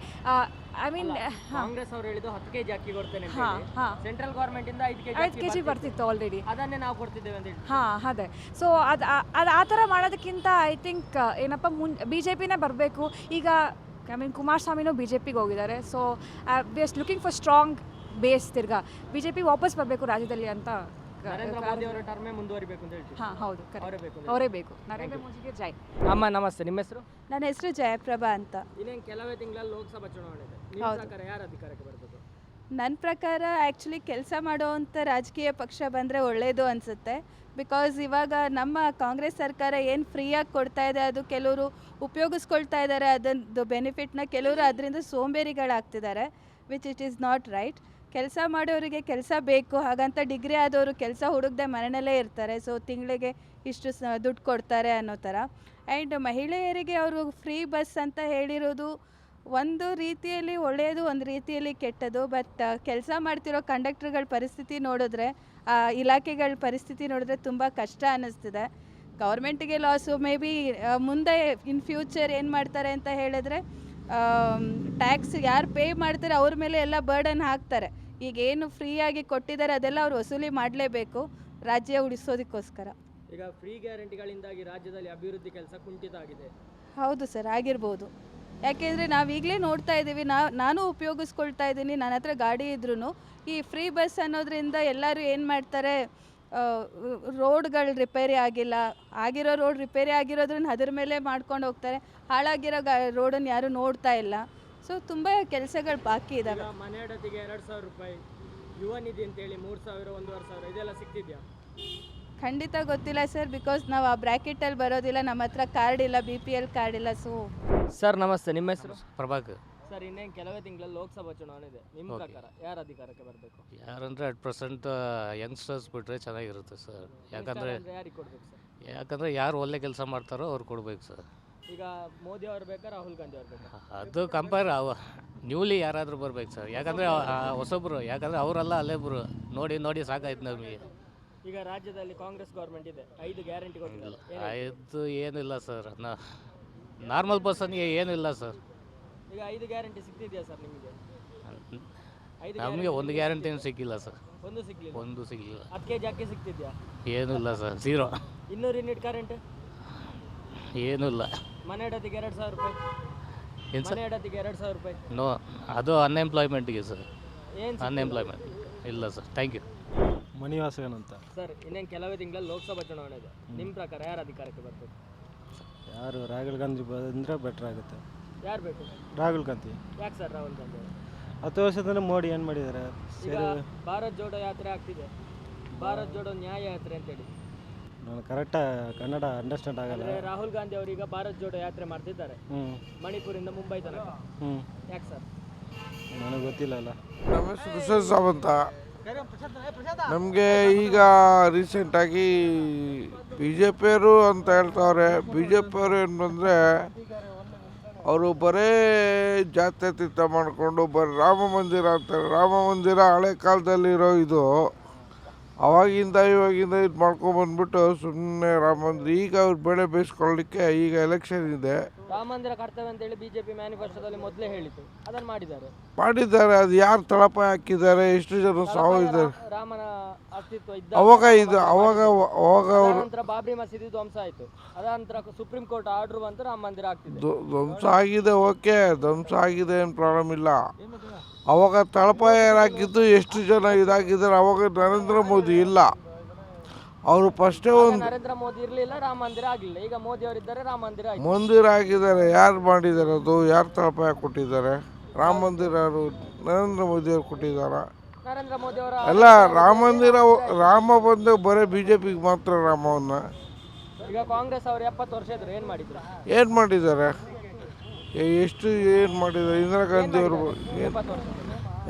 ಐ ಮೀನ್ ಕಾಂಗ್ರೆಸ್ ಅವರು ಹೇಳಿದ್ದು 10 kg ಅಕ್ಕಿ ಕೊಡ್ತೇನೆ ಅಂತ ಹಾಂ, ಹೇಳಿ. ಹಾಂ, ಸೆಂಟ್ರಲ್ ಗವರ್ಮೆಂಟ್ ಇಂದ 5 kg ಬರ್ತಿತ್ತು ಆಲ್ರೆಡಿ, ಅದನ್ನೇ ನಾವು ಕೊಡ್ತಿದ್ದೇವೆ ಅಂತ ಹೇಳಿ. ಹಾಂ, ಅದೇ. ಸೊ ಅದು ಆ ಥರ ಮಾಡೋದಕ್ಕಿಂತ ಐ ಥಿಂಕ್ ಏನಪ್ಪ BJPನೇ ಬರಬೇಕು. ಈಗ ಐ ಮೀನ್ ಕುಮಾರಸ್ವಾಮಿನೂ BJPಗೆ ಹೋಗಿದ್ದಾರೆ. So we are looking for strong base. ತಿರ್ಗಾ BJP ವಾಪಸ್ ಬರಬೇಕು ರಾಜ್ಯದಲ್ಲಿ ಅಂತ. ನರೇಂದ್ರ ಮೋದಿ ಅವರ ಟರ್ಮೇ ಮುಂದುವರಿಬೇಕು ಅಂತ ಹೇಳ್ತೀವಿ. ಹಾಂ, ಹೌದು, ಅವರೇ ಬೇಕು. ಅವರೇ ಬೇಕು. ನರೇಂದ್ರ ಮೋದಿಗೆ ಜೈ. ಅಮ್ಮ ನಮಸ್ತೆ, ನಿಮ್ಮ ಹೆಸರು? ನನ್ನ ಹೆಸರು ಜಯಪ್ರಭಾ ಅಂತ. ಇನ್ನೇನು ಕೆಲವೇ ತಿಂಗಳಲ್ಲಿ ಲೋಕಸಭಾ ಚುನಾವಣೆ ಇದೆ. ನಿಮ್ಮ ಹೌದು. ಪ್ರಕಾರ ಯಾರು ಅಧಿಕಾರಕ್ಕೆ ಬರಬೇಕು? ನನ್ನ ಪ್ರಕಾರ ಆ್ಯಕ್ಚುಲಿ ಕೆಲಸ ಮಾಡೋವಂಥ ರಾಜಕೀಯ ಪಕ್ಷ ಬಂದರೆ ಒಳ್ಳೆಯದು ಅನಿಸುತ್ತೆ. ಬಿಕಾಸ್ ಇವಾಗ ನಮ್ಮ ಕಾಂಗ್ರೆಸ್ ಸರ್ಕಾರ ಏನು ಫ್ರೀಯಾಗಿ ಕೊಡ್ತಾ ಇದೆ ಅದು ಕೆಲವರು ಉಪಯೋಗಿಸ್ಕೊಳ್ತಾ ಇದ್ದಾರೆ. ಅದೊಂದು ಬೆನಿಫಿಟ್ನ ಕೆಲವರು ಅದರಿಂದ ಸೋಂಬೇರಿಗಳಾಗ್ತಿದ್ದಾರೆ, which it is not right. ಕೆಲಸ ಮಾಡೋರಿಗೆ ಕೆಲಸ ಬೇಕು, ಹಾಗಂತ ಡಿಗ್ರಿ ಆದವರು ಕೆಲಸ ಹುಡುಗದೆ ಮನೆಯಲ್ಲೇ ಇರ್ತಾರೆ. ಸೊ ತಿಂಗಳಿಗೆ ಇಷ್ಟು ದುಡ್ಡು ಕೊಡ್ತಾರೆ ಅನ್ನೋ ಥರ. ಆ್ಯಂಡ್ ಮಹಿಳೆಯರಿಗೆ ಅವರು ಫ್ರೀ ಬಸ್ ಅಂತ ಹೇಳಿರೋದು ಒಂದು ರೀತಿಯಲ್ಲಿ ಒಳ್ಳೆಯದು, ಒಂದು ರೀತಿಯಲ್ಲಿ ಕೆಟ್ಟದು. ಬಟ್ ಕೆಲಸ ಮಾಡ್ತಿರೋ ಕಂಡಕ್ಟರ್ಗಳ ಪರಿಸ್ಥಿತಿ ನೋಡಿದ್ರೆ, ಇಲಾಖೆಗಳ ಪರಿಸ್ಥಿತಿ ನೋಡಿದ್ರೆ ತುಂಬ ಕಷ್ಟ ಅನ್ನಿಸ್ತಿದೆ. ಗೌರ್ಮೆಂಟಿಗೆ ಲಾಸು. ಮೇ ಬಿ ಮುಂದೆ ಇನ್ ಫ್ಯೂಚರ್ ಏನು ಮಾಡ್ತಾರೆ ಅಂತ ಹೇಳಿದ್ರೆ, ಟ್ಯಾಕ್ಸ್ ಯಾರು ಪೇ ಮಾಡ್ತಾರೆ ಅವ್ರ ಮೇಲೆ ಎಲ್ಲ ಬರ್ಡನ್ ಹಾಕ್ತಾರೆ. ಈಗೇನು ಫ್ರೀಯಾಗಿ ಕೊಟ್ಟಿದ್ದಾರೆ ಅದೆಲ್ಲ ಅವ್ರು ವಸೂಲಿ ಮಾಡಲೇಬೇಕು ರಾಜ್ಯ ಉಳಿಸೋದಕ್ಕೋಸ್ಕರ. ಈಗ ಫ್ರೀ ಗ್ಯಾರಂಟಿಗಳಿಂದಾಗಿ ರಾಜ್ಯದಲ್ಲಿ ಅಭಿವೃದ್ಧಿ ಕೆಲಸ ಕುಂಠಿತ ಆಗಿದೆ. ಹೌದು ಸರ್, ಆಗಿರ್ಬೋದು. ಯಾಕೆಂದರೆ ನಾವೀಗಲೇ ನೋಡ್ತಾ ಇದ್ದೀವಿ, ನಾನು ಉಪಯೋಗಿಸ್ಕೊಳ್ತಾ ಇದ್ದೀನಿ. ನನ್ನ ಹತ್ರ ಗಾಡಿ ಇದ್ರೂ ಈ ಫ್ರೀ ಬಸ್ ಅನ್ನೋದ್ರಿಂದ ಎಲ್ಲರೂ ಏನು ಮಾಡ್ತಾರೆ, ರೋಡ್ಗಳು ರಿಪೇರಿ ಆಗಿರೋ ರೋಡ್ ರಿಪೇರಿ ಆಗಿರೋದ್ರನ್ನ ಅದ್ರ ಮೇಲೆ ಮಾಡ್ಕೊಂಡು ಹೋಗ್ತಾರೆ. ಹಾಳಾಗಿರೋ ರೋಡನ್ನು ಯಾರೂ ನೋಡ್ತಾ ಇಲ್ಲ. ಸೊ ತುಂಬ ಕೆಲಸಗಳು ಬಾಕಿ ಇದ್ದಾವೆ. ಈಗ ಮನೆ ಹಡತಿಗೆ 2,000 ರೂಪಾಯಿ, ಯುವ ನಿಧಿ ಅಂತೇಳಿ 3,000 1,500 ಇದೆಲ್ಲ ಸಿಗ್ತಿದ್ಯಾ? ಖಂಡಿತ ಗೊತ್ತಿಲ್ಲ ಸರ್, ಬಿಕಾಸ್ ನಾವು ಆ ಬ್ರ್ಯಾಕೆಟಲ್ಲಿ ಬರೋದಿಲ್ಲ, ನಮ್ಮ ಹತ್ರ ಕಾರ್ಡ್ ಇಲ್ಲ, BPL ಕಾರ್ಡ್ ಇಲ್ಲ. ಸೊ ಸರ್ ನಮಸ್ತೆ, ನಿಮ್ಮ ಹೆಸರು? ಪ್ರಭಾಕರ್. ಸರ್ ಇನ್ನೇನು ಕೆಲವೇ ತಿಂಗಳಲ್ಲಿ ಲೋಕಸಭಾ ಚುನಾವಣೆ ಇದೆ. ನಿಮ್ಮ ಪ್ರಕಾರ ಯಾರು ಅಧಿಕಾರಕ್ಕೆ ಬರಬೇಕು? ಯಾರಂದರೆ 100% ಯಂಗ್ಸ್ಟರ್ಸ್ ಬಿಟ್ಟರೆ ಚೆನ್ನಾಗಿರುತ್ತೆ ಸರ್. ಯಾಕಂದರೆ ಯಾರಿಗೆ ಕೊಡ್ಬೇಕು ಸರ್? ಯಾಕಂದರೆ ಯಾರು ಒಳ್ಳೆ ಕೆಲಸ ಮಾಡ್ತಾರೋ ಅವ್ರು ಕೊಡ್ಬೇಕು ಸರ್. ಈಗ ಮೋದಿ ಅವ್ರು ಬೇಕಾ ರಾಹುಲ್ ಗಾಂಧಿ ಅವ್ರು ಬೇಕಾ? ಅದು ಕಂಪೇರ್ ನ್ಯೂಲಿ ಯಾರಾದರೂ ಬರ್ಬೇಕು ಸರ್. ಯಾಕಂದರೆ ಹೊಸಬ್ರು, ಯಾಕಂದರೆ ಅವರೆಲ್ಲ ಅಲ್ಲೇಬ್ರು ನೋಡಿ ನೋಡಿ ಸಾಕಾಯ್ತು ನಮಗೆ. ಈಗ ರಾಜ್ಯದಲ್ಲಿ ಕಾಂಗ್ರೆಸ್ ಗೌರ್ಮೆಂಟ್ ಇದೆ, 5 ಗ್ಯಾರಂಟಿ ಕೊಟ್ಟಿಲ್ಲ. ಆಯಿತು, ಏನಿಲ್ಲ ಸರ್. ನಾರ್ಮಲ್ ಪರ್ಸನ್ಗೆ ಏನಿಲ್ಲ ಸರ್. ಈಗ 5 ಗ್ಯಾರಂಟಿ ಸಿಗ್ತಿದೆಯಾ ಸರ್ ನಿಮಗೆ? ನಮಗೆ ಒಂದು ಗ್ಯಾರಂಟಿನೂ ಸಿಕ್ಕಿಲ್ಲ ಸರ್. ಒಂದು ಸಿಗ್ಲಿಲ್ಲ. ಒಂದು ಸಿಗಲಿಲ್ಲ. 10 ಕೆಜಿ ಅಕ್ಕಿ ಸಿಗ್ತಿದ್ಯಾ? ಏನೂ ಇಲ್ಲ ಸರ್, 0. 200 unit current? ಏನೂ ಇಲ್ಲ. ಮನೆ ಹಡತಿಗೆ 2,000 ರೂಪಾಯಿ? ಏನು ಸರ್? ಮನೆ ಹಡತಿಗೆ 2,000 ರೂಪಾಯಿ? ನೋ, ಅದು ಅನ್ಎಂಪ್ಲಾಯ್ಮೆಂಟ್ಗೆ ಸರ್. ಏನು ಅನ್ಎಂಪ್ಲಾಯ್ಮೆಂಟ್ ಇಲ್ಲ ಸರ್. Thank you. ಮಣಿವಾಸಗನ್ ಅಂತ. ಸರ್ ಇನ್ನೇನು ಕೆಲವೇ ತಿಂಗಳಲ್ಲಿ ಲೋಕಸಭಾ ಚುನಾವಣೆ ಇದೆ. ನಿಮ್ಮ ಪ್ರಕಾರ ಯಾರು ಅಧಿಕಾರಕ್ಕೆ ಬರಬೇಕು? ಯಾರು ರಾಹುಲ್ ಗಾಂಧಿ ಬಂದರೆ ಬೆಟ್ರ್ ಆಗುತ್ತೆ. ಯಾರು ಬೇಕು? ರಾಹುಲ್ ಗಾಂಧಿ. ಯಾಕೆ ಸರ್ ರಾಹುಲ್ ಗಾಂಧಿ ಅವರು? 10 ವರ್ಷದಿಂದ ಮೋಡಿ ಏನು ಮಾಡಿದ್ದಾರೆ? ಈಗ ಭಾರತ್ ಜೋಡೋ ಯಾತ್ರೆ ಆಗ್ತಿದೆ, ಭಾರತ್ ಜೋಡೋ ನ್ಯಾಯ ಯಾತ್ರೆ ಅಂತೇಳಿ. ನಾನು ಕರೆಕ್ಟಾಗಿ ಕನ್ನಡ ಅಂಡರ್ಸ್ಟ್ಯಾಂಡ್ ಆಗಲ್ಲ. ಅಂದರೆ ರಾಹುಲ್ ಗಾಂಧಿ ಅವರು ಈಗ ಭಾರತ್ ಜೋಡೋ ಯಾತ್ರೆ ಮಾಡ್ತಿದ್ದಾರೆ, ಮಣಿಪುರಿಂದ ಮುಂಬೈ ತನಕ. ಯಾಕೆ ಸರ್? ನನಗೆ ಗೊತ್ತಿಲ್ಲಲ್ಲ. ನಮ್ಮ ಹೆಸರು ಕಿಶೋರ್ ಸಾವಂತ. ನಮಗೆ ಈಗ ರೀಸೆಂಟಾಗಿ BJPಯವರು ಅಂತ ಹೇಳ್ತಾವ್ರೆ. BJPಯವರು ಏನು ಬಂದರೆ ಅವರು ಬರೇ ಜಾತ್ಯತೀತ ಮಾಡಿಕೊಂಡು ರಾಮ ಮಂದಿರ ಅಂತಾರೆ. ರಾಮ ಮಂದಿರ ಹಳೆ ಕಾಲದಲ್ಲಿರೋ ಇದು, ಅವಾಗಿಂದ ಇವಾಗಿಂದ ಇದು ಮಾಡ್ಕೊಂಬಂದ್ಬಿಟ್ಟು ಸುಮ್ಮನೆ ರಾಮ ಮಂದಿರ. ಈಗ ಅವ್ರು ಬೆಳೆ ಬೇಯಿಸ್ಕೊಳ್ಳಿಕ್ಕೆ ಈಗ ಎಲೆಕ್ಷನ್ ಇದೆ. ರಾಮ ಮಂದಿರ ಕರ್ತವ್ಯ ಅಂತೇಳಿ BJP ಮ್ಯಾನಿಫೆಸ್ಟೋದಲ್ಲಿ ಮೊದಲೇ ಹೇಳಿತ್ತು, ಅದನ್ನು ಮಾಡಿದ್ದಾರೆ. ಅದು ಯಾರು ತಳಪಾಯ ಹಾಕಿದ್ದಾರೆ, ಎಷ್ಟು ಜನ ಸಾವು ಇದ್ದಾರೆ. ರಾಮನ ಅಸ್ತಿತ್ವ ಇದ್ದ ಅವಾಗ ಅವರು ನಂತರ ಬಾಬ್ರಿ ಮಸೀದಿ ಧ್ವಂಸ ಆಯಿತು. ಅದ ನಂತರ ಸುಪ್ರೀಂ ಕೋರ್ಟ್ ಆರ್ಡರ್ ಬಂತು, ರಾಮ ಮಂದಿರ ಆಗ್ತಿದೆ. ಧ್ವಂಸ ಆಗಿದೆ, ಓಕೆ, ಧ್ವಂಸ ಆಗಿದೆ, ಏನು ಪ್ರಾಬ್ಲಮ್ ಇಲ್ಲ. ಅವಾಗ ತಳಪಾಯ ಹಾಕಿದ್ದು ಎಷ್ಟು ಜನ ಇದಾಗಿದ್ದಾರೆ. ಅವಾಗ ನರೇಂದ್ರ ಮೋದಿ ಇಲ್ಲ, ಅವರು ಫಸ್ಟೇ ಒಂದು ನರೇಂದ್ರ ಮೋದಿ ಇರಲಿಲ್ಲ, ರಾಮ ಮಂದಿರ ಆಗಲಿಲ್ಲ. ಈಗ ಮೋದಿ ಅವರು ಇದ್ದಾರೆ, ರಾಮ ಮಂದಿರ ಆಯ್ತು. ಮಂದಿರ ಆಗಿದ್ದಾರೆ. ಯಾರು ಮಾಡಿದ್ದಾರೆ? ಅದು ಯಾರು ತಳಪಾಯ ಕೊಟ್ಟಿದ್ದಾರೆ? ರಾಮ ಮಂದಿರ ನರೇಂದ್ರ ಮೋದಿ ಅವರು ಕೊಟ್ಟಿದ್ದಾರೆ. ನರೇಂದ್ರ ಮೋದಿ ಅವರ ಅಲ್ಲ, ರಾಮ ಮಂದಿರ ರಾಮ ಬಂದು ಬರೀ BJPಗೆ ಮಾತ್ರ ರಾಮವನ್ನ. ಈಗ ಕಾಂಗ್ರೆಸ್ ಅವರು 70 ವರ್ಷ ಇದ್ರು, ಏನು ಮಾಡಿದ್ರು? ಏನು ಮಾಡಿದ್ದಾರೆ? ಎಷ್ಟು ಏನು ಮಾಡಿದ್ದಾರೆ? ಇಂದಿರಾ ಗಾಂಧಿ ಅವರು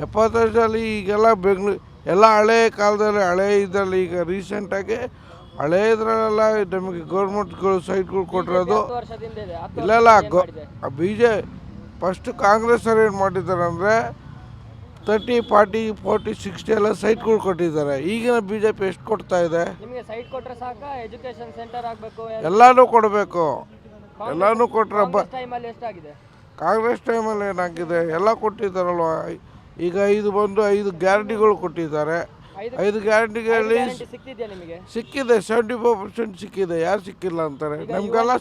70 ವರ್ಷದಲ್ಲಿ ಈಗೆಲ್ಲ ಬೆಂಗಳೂರು ಎಲ್ಲ ಹಳೆ ಕಾಲದಲ್ಲಿ ಹಳೆ ಇದರಲ್ಲಿ. ಈಗ ರೀಸೆಂಟಾಗಿ ಹಳೆ ಇದರಲ್ಲೆಲ್ಲ ನಮಗೆ ಗೌರ್ಮೆಂಟ್ಗಳು ಸೈಟ್ಗಳು ಕೊಟ್ಟಿರೋದು. 10 ವರ್ಷದಿಂದ ಇದೆ. ಇಲ್ಲ, ಫಸ್ಟ್ ಕಾಂಗ್ರೆಸ್ ಅವ್ರು ಏನು ಮಾಡಿದ್ದಾರೆ ಅಂದರೆ 30, 40, 40, 60 ಎಲ್ಲ ಸೈಟ್ಗಳು ಕೊಟ್ಟಿದ್ದಾರೆ. ಈಗಿನ BJP ಎಷ್ಟು ಕೊಡ್ತಾ ಇದೆ? ನಿಮಗೆ ಸೈಟ್ ಕೊಟ್ಟರೆ ಸಾಕ? ಎಜುಕೇಶನ್ ಸೆಂಟರ್ ಆಗಬೇಕು, ಎಲ್ಲನೂ ಕೊಡಬೇಕು. ಎಲ್ಲನೂ ಕೊಟ್ಟರೆ ಟೈಮಲ್ಲಿ ಎಷ್ಟಾಗಿದೆ? ಕಾಂಗ್ರೆಸ್ ಟೈಮಲ್ಲಿ ಏನಾಗಿದೆ? ಎಲ್ಲ ಕೊಟ್ಟಿದ್ದಾರಲ್ವ. ಈಗ 5 ಗ್ಯಾರಂಟಿಗಳು ಕೊಟ್ಟಿದ್ದಾರೆ. 5 ಗ್ಯಾರಂಟಿಗಳಲ್ಲಿ ಸಿಕ್ತಿದ್ಯಾ ನಿಮಗೆ? ಸಿಕ್ಕಿದೆ, 75% ಸಿಕ್ಕಿದೆ. ಯಾರು ಸಿಕ್ಕಿಲ್ಲ ಅಂತಾರೆ? ನಮಗೆಲ್ಲ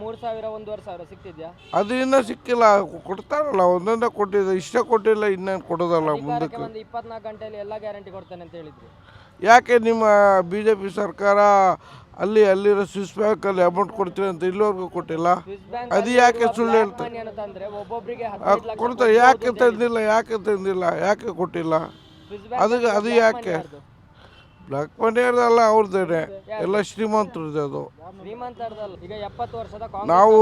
3,000 1,500 ಸಿಕ್ತಿದ್ಯಾ? ಅದು ಇನ್ನೂ ಸಿಕ್ಕಿಲ್ಲ. ಕೊಡ್ತಾರಲ್ಲ, ಒಂದೊಂದೇ ಕೊಟ್ಟಿದೆ, ಇಷ್ಟ ಕೊಟ್ಟಿಲ್ಲ, ಇನ್ನೇನು ಕೊಡೋದಲ್ಲ ಮುಂದಕ್ಕೆ. 24 ಗಂಟೆಯಲ್ಲಿ ಎಲ್ಲ ಗ್ಯಾರಂಟಿ ಕೊಡ್ತಾನೆ ಅಂತ ಹೇಳಿದ್ರು. ಯಾಕೆ ನಿಮ್ಮ BJP ಸರ್ಕಾರ ಅಲ್ಲಿರೋ ಸ್ವಿಸ್ ಬ್ಯಾಂಕಲ್ಲಿ ಅಮೌಂಟ್ ಕೊಡ್ತೀವಿ ಅಂತ ಇಲ್ಲಿವರೆಗೂ ಕೊಟ್ಟಿಲ್ಲ? ಅದು ಯಾಕೆ ಸುಳ್ಳು ಹೇಳ್ತಾರೆ? ಕೊಡ್ತಾರೆ. ಯಾಕೆ ತಂದಿಲ್ಲ? ಯಾಕೆ ಕೊಟ್ಟಿಲ್ಲ? ಅದು ಯಾಕೆ? ಬ್ಲಾಕ್ ಮನಿ ಅಲ್ಲ, ಅವ್ರದ್ದೇನೆ, ಎಲ್ಲ ಶ್ರೀಮಂತರದ್ದು. ಅದು ಶ್ರೀಮಂತರದಲ್ಲ. ಈಗ 70 ವರ್ಷದ ನಾವು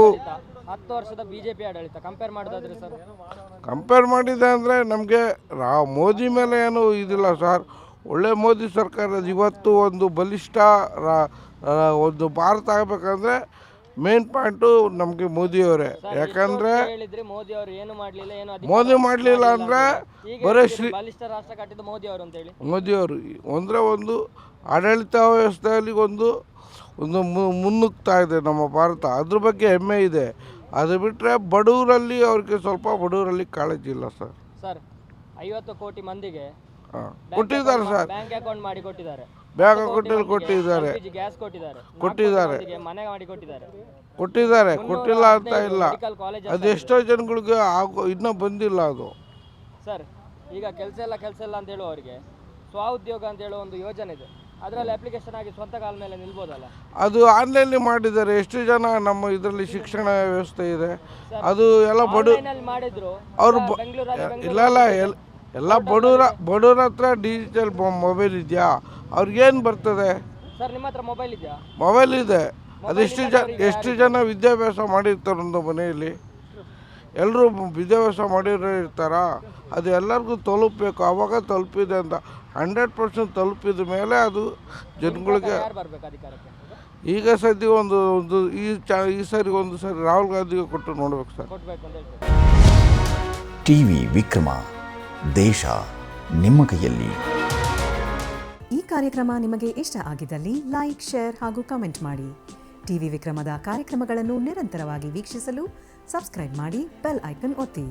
10 ವರ್ಷದ BJP ಆಡಳಿತ ಕಂಪೇರ್ ಮಾಡೋದಾದ್ರೆ ಸರ್, ಕಂಪೇರ್ ಮಾಡಿದೆ ಅಂದರೆ ನಮಗೆ ಮೋದಿ ಮೇಲೆ ಏನು ಇದಿಲ್ಲ ಸರ್. ಒಳ್ಳೆ ಮೋದಿ ಸರ್ಕಾರ ಇವತ್ತು ಒಂದು ಬಲಿಷ್ಠ ಒಂದು ಭಾರತ ಆಗಬೇಕಂದ್ರೆ ಮೇನ್ ಪಾಯಿಂಟು ನಮಗೆ ಮೋದಿಯವರೇ. ಯಾಕಂದರೆ ಮೋದಿ ಮಾಡಲಿಲ್ಲ ಅಂದರೆ ಬರೀ ಬಲಿಷ್ಠ ರಾಷ್ಟ್ರ ಕಟ್ಟಿದ ಮೋದಿಯವರು ಅಂದರೆ ಒಂದು ಆಡಳಿತ ವ್ಯವಸ್ಥೆಯಲ್ಲಿ ಒಂದು ಮುನ್ನುಗ್ತಾ ಇದೆ ನಮ್ಮ ಭಾರತ. ಅದ್ರ ಬಗ್ಗೆ ಹೆಮ್ಮೆ ಇದೆ. ಅದು ಬಿಟ್ಟರೆ ಬಡವರಲ್ಲಿ ಅವ್ರಿಗೆ ಸ್ವಲ್ಪ ಕಾಳಜಿ ಇಲ್ಲ ಸರ್. 50 ಕೋಟಿ ಮಂದಿಗೆ ಕೊಟ್ಟಿದ್ದಾರೆ ಸರ್. ಬ್ಯಾಂಕ್ ಅಕೌಂಟ್ ಮಾಡಿ ಕೊಟ್ಟಿದ್ದಾರೆ, ಬ್ಯಾಂಕ್ ಅಕೌಂಟಲ್ಲಿ ಕೊಟ್ಟಿದ್ದಾರೆ, ಗ್ಯಾಸ್ ಕೊಟ್ಟಿದ್ದಾರೆ, ಮನೆ ಮಾಡಿ ಕೊಟ್ಟಿದ್ದಾರೆ. ಕೊಟ್ಟಿಲ್ಲ ಅಂತ ಇಲ್ಲ. ಅದೆಷ್ಟೋ ಜನಗಳಿಗೆ ಇನ್ನೂ ಬಂದಿಲ್ಲ ಅದು ಸರ್. ಈಗ ಕೆಲಸ ಇಲ್ಲ ಅಂತ ಹೇಳುವವರಿಗೆ ಸ್ವಉದ್ಯೋಗ ಅಂತ ಹೇಳೋ ಒಂದು ಯೋಜನೆ ಇದೆ. ಅದರಲ್ಲಿ ಅಪ್ಲಿಕೇಶನ್ ಆಗಿ ಸ್ವಂತ ಕಾಲ ಮೇಲೆ ನಿಲ್ಬೋದಲ್ಲ? ಅದು ಆನ್ಲೈನಲ್ಲಿ ಮಾಡಿದ್ದಾರೆ. ಎಷ್ಟು ಜನ ನಮ್ಮ ಇದರಲ್ಲಿ ಶಿಕ್ಷಣ ವ್ಯವಸ್ಥೆ ಇದೆ ಅದು ಎಲ್ಲ ಆನ್ಲೈನಲ್ಲಿ ಮಾಡಿದ್ರು ಅವರು ಬೆಂಗಳೂರಲ್ಲಿ ಇಲ್ಲ ಎಲ್ಲ ಬಡವ್ರ ಹತ್ರ ಡಿಜಿಟಲ್ ಮೊಬೈಲ್ ಇದೆಯಾ? ಅವ್ರಿಗೇನು ಬರ್ತದೆ? ಸರ್ ನಿಮ್ಮ ಹತ್ರ ಮೊಬೈಲ್ ಇದೆಯಾ? ಮೊಬೈಲ್ ಇದೆ. ಎಷ್ಟು ಜನ ವಿದ್ಯಾಭ್ಯಾಸ ಮಾಡಿರ್ತಾರೆ ಒಂದು ಮನೆಯಲ್ಲಿ? ಎಲ್ಲರೂ ವಿದ್ಯಾಭ್ಯಾಸ ಮಾಡಿರೋ ಇರ್ತಾರ? ಅದು ಎಲ್ಲರಿಗೂ ತಲುಪಬೇಕು. ಆವಾಗ ತಲುಪಿದೆ ಅಂತ 100% ತಲುಪಿದ ಮೇಲೆ ಅದು ಜನಗಳಿಗೆ. ಯಾರು ಬರ್ಬೇಕು ಅಧಿಕಾರಕ್ಕೆ? ಈಗ ಸದ್ಯ ಒಂದು ಈ ಸರಿ ಒಂದು ಸರಿ ರಾಹುಲ್ ಗಾಂಧಿಗೆ ಕೊಟ್ಟು ನೋಡ್ಬೇಕು ಸರ್. ಕೊಡ್ಬೇಕು ಅಂತ ಹೇಳ್ತಾರೆ. ಟಿವಿ ವಿಕ್ರಮ, ದೇಶ ನಿಮ್ಮ ಕೈಯಲ್ಲಿ. ಈ ಕಾರ್ಯಕ್ರಮ ನಿಮಗೆ ಇಷ್ಟ ಆಗಿದ್ದಲ್ಲಿ ಲೈಕ್, ಶೇರ್ ಹಾಗೂ ಕಮೆಂಟ್ ಮಾಡಿ. ಟಿವಿ ವಿಕ್ರಮದ ಕಾರ್ಯಕ್ರಮಗಳನ್ನು ನಿರಂತರವಾಗಿ ವೀಕ್ಷಿಸಲು ಸಬ್ಸ್ಕ್ರೈಬ್ ಮಾಡಿ, ಬೆಲ್ ಐಕನ್ ಒತ್ತಿ.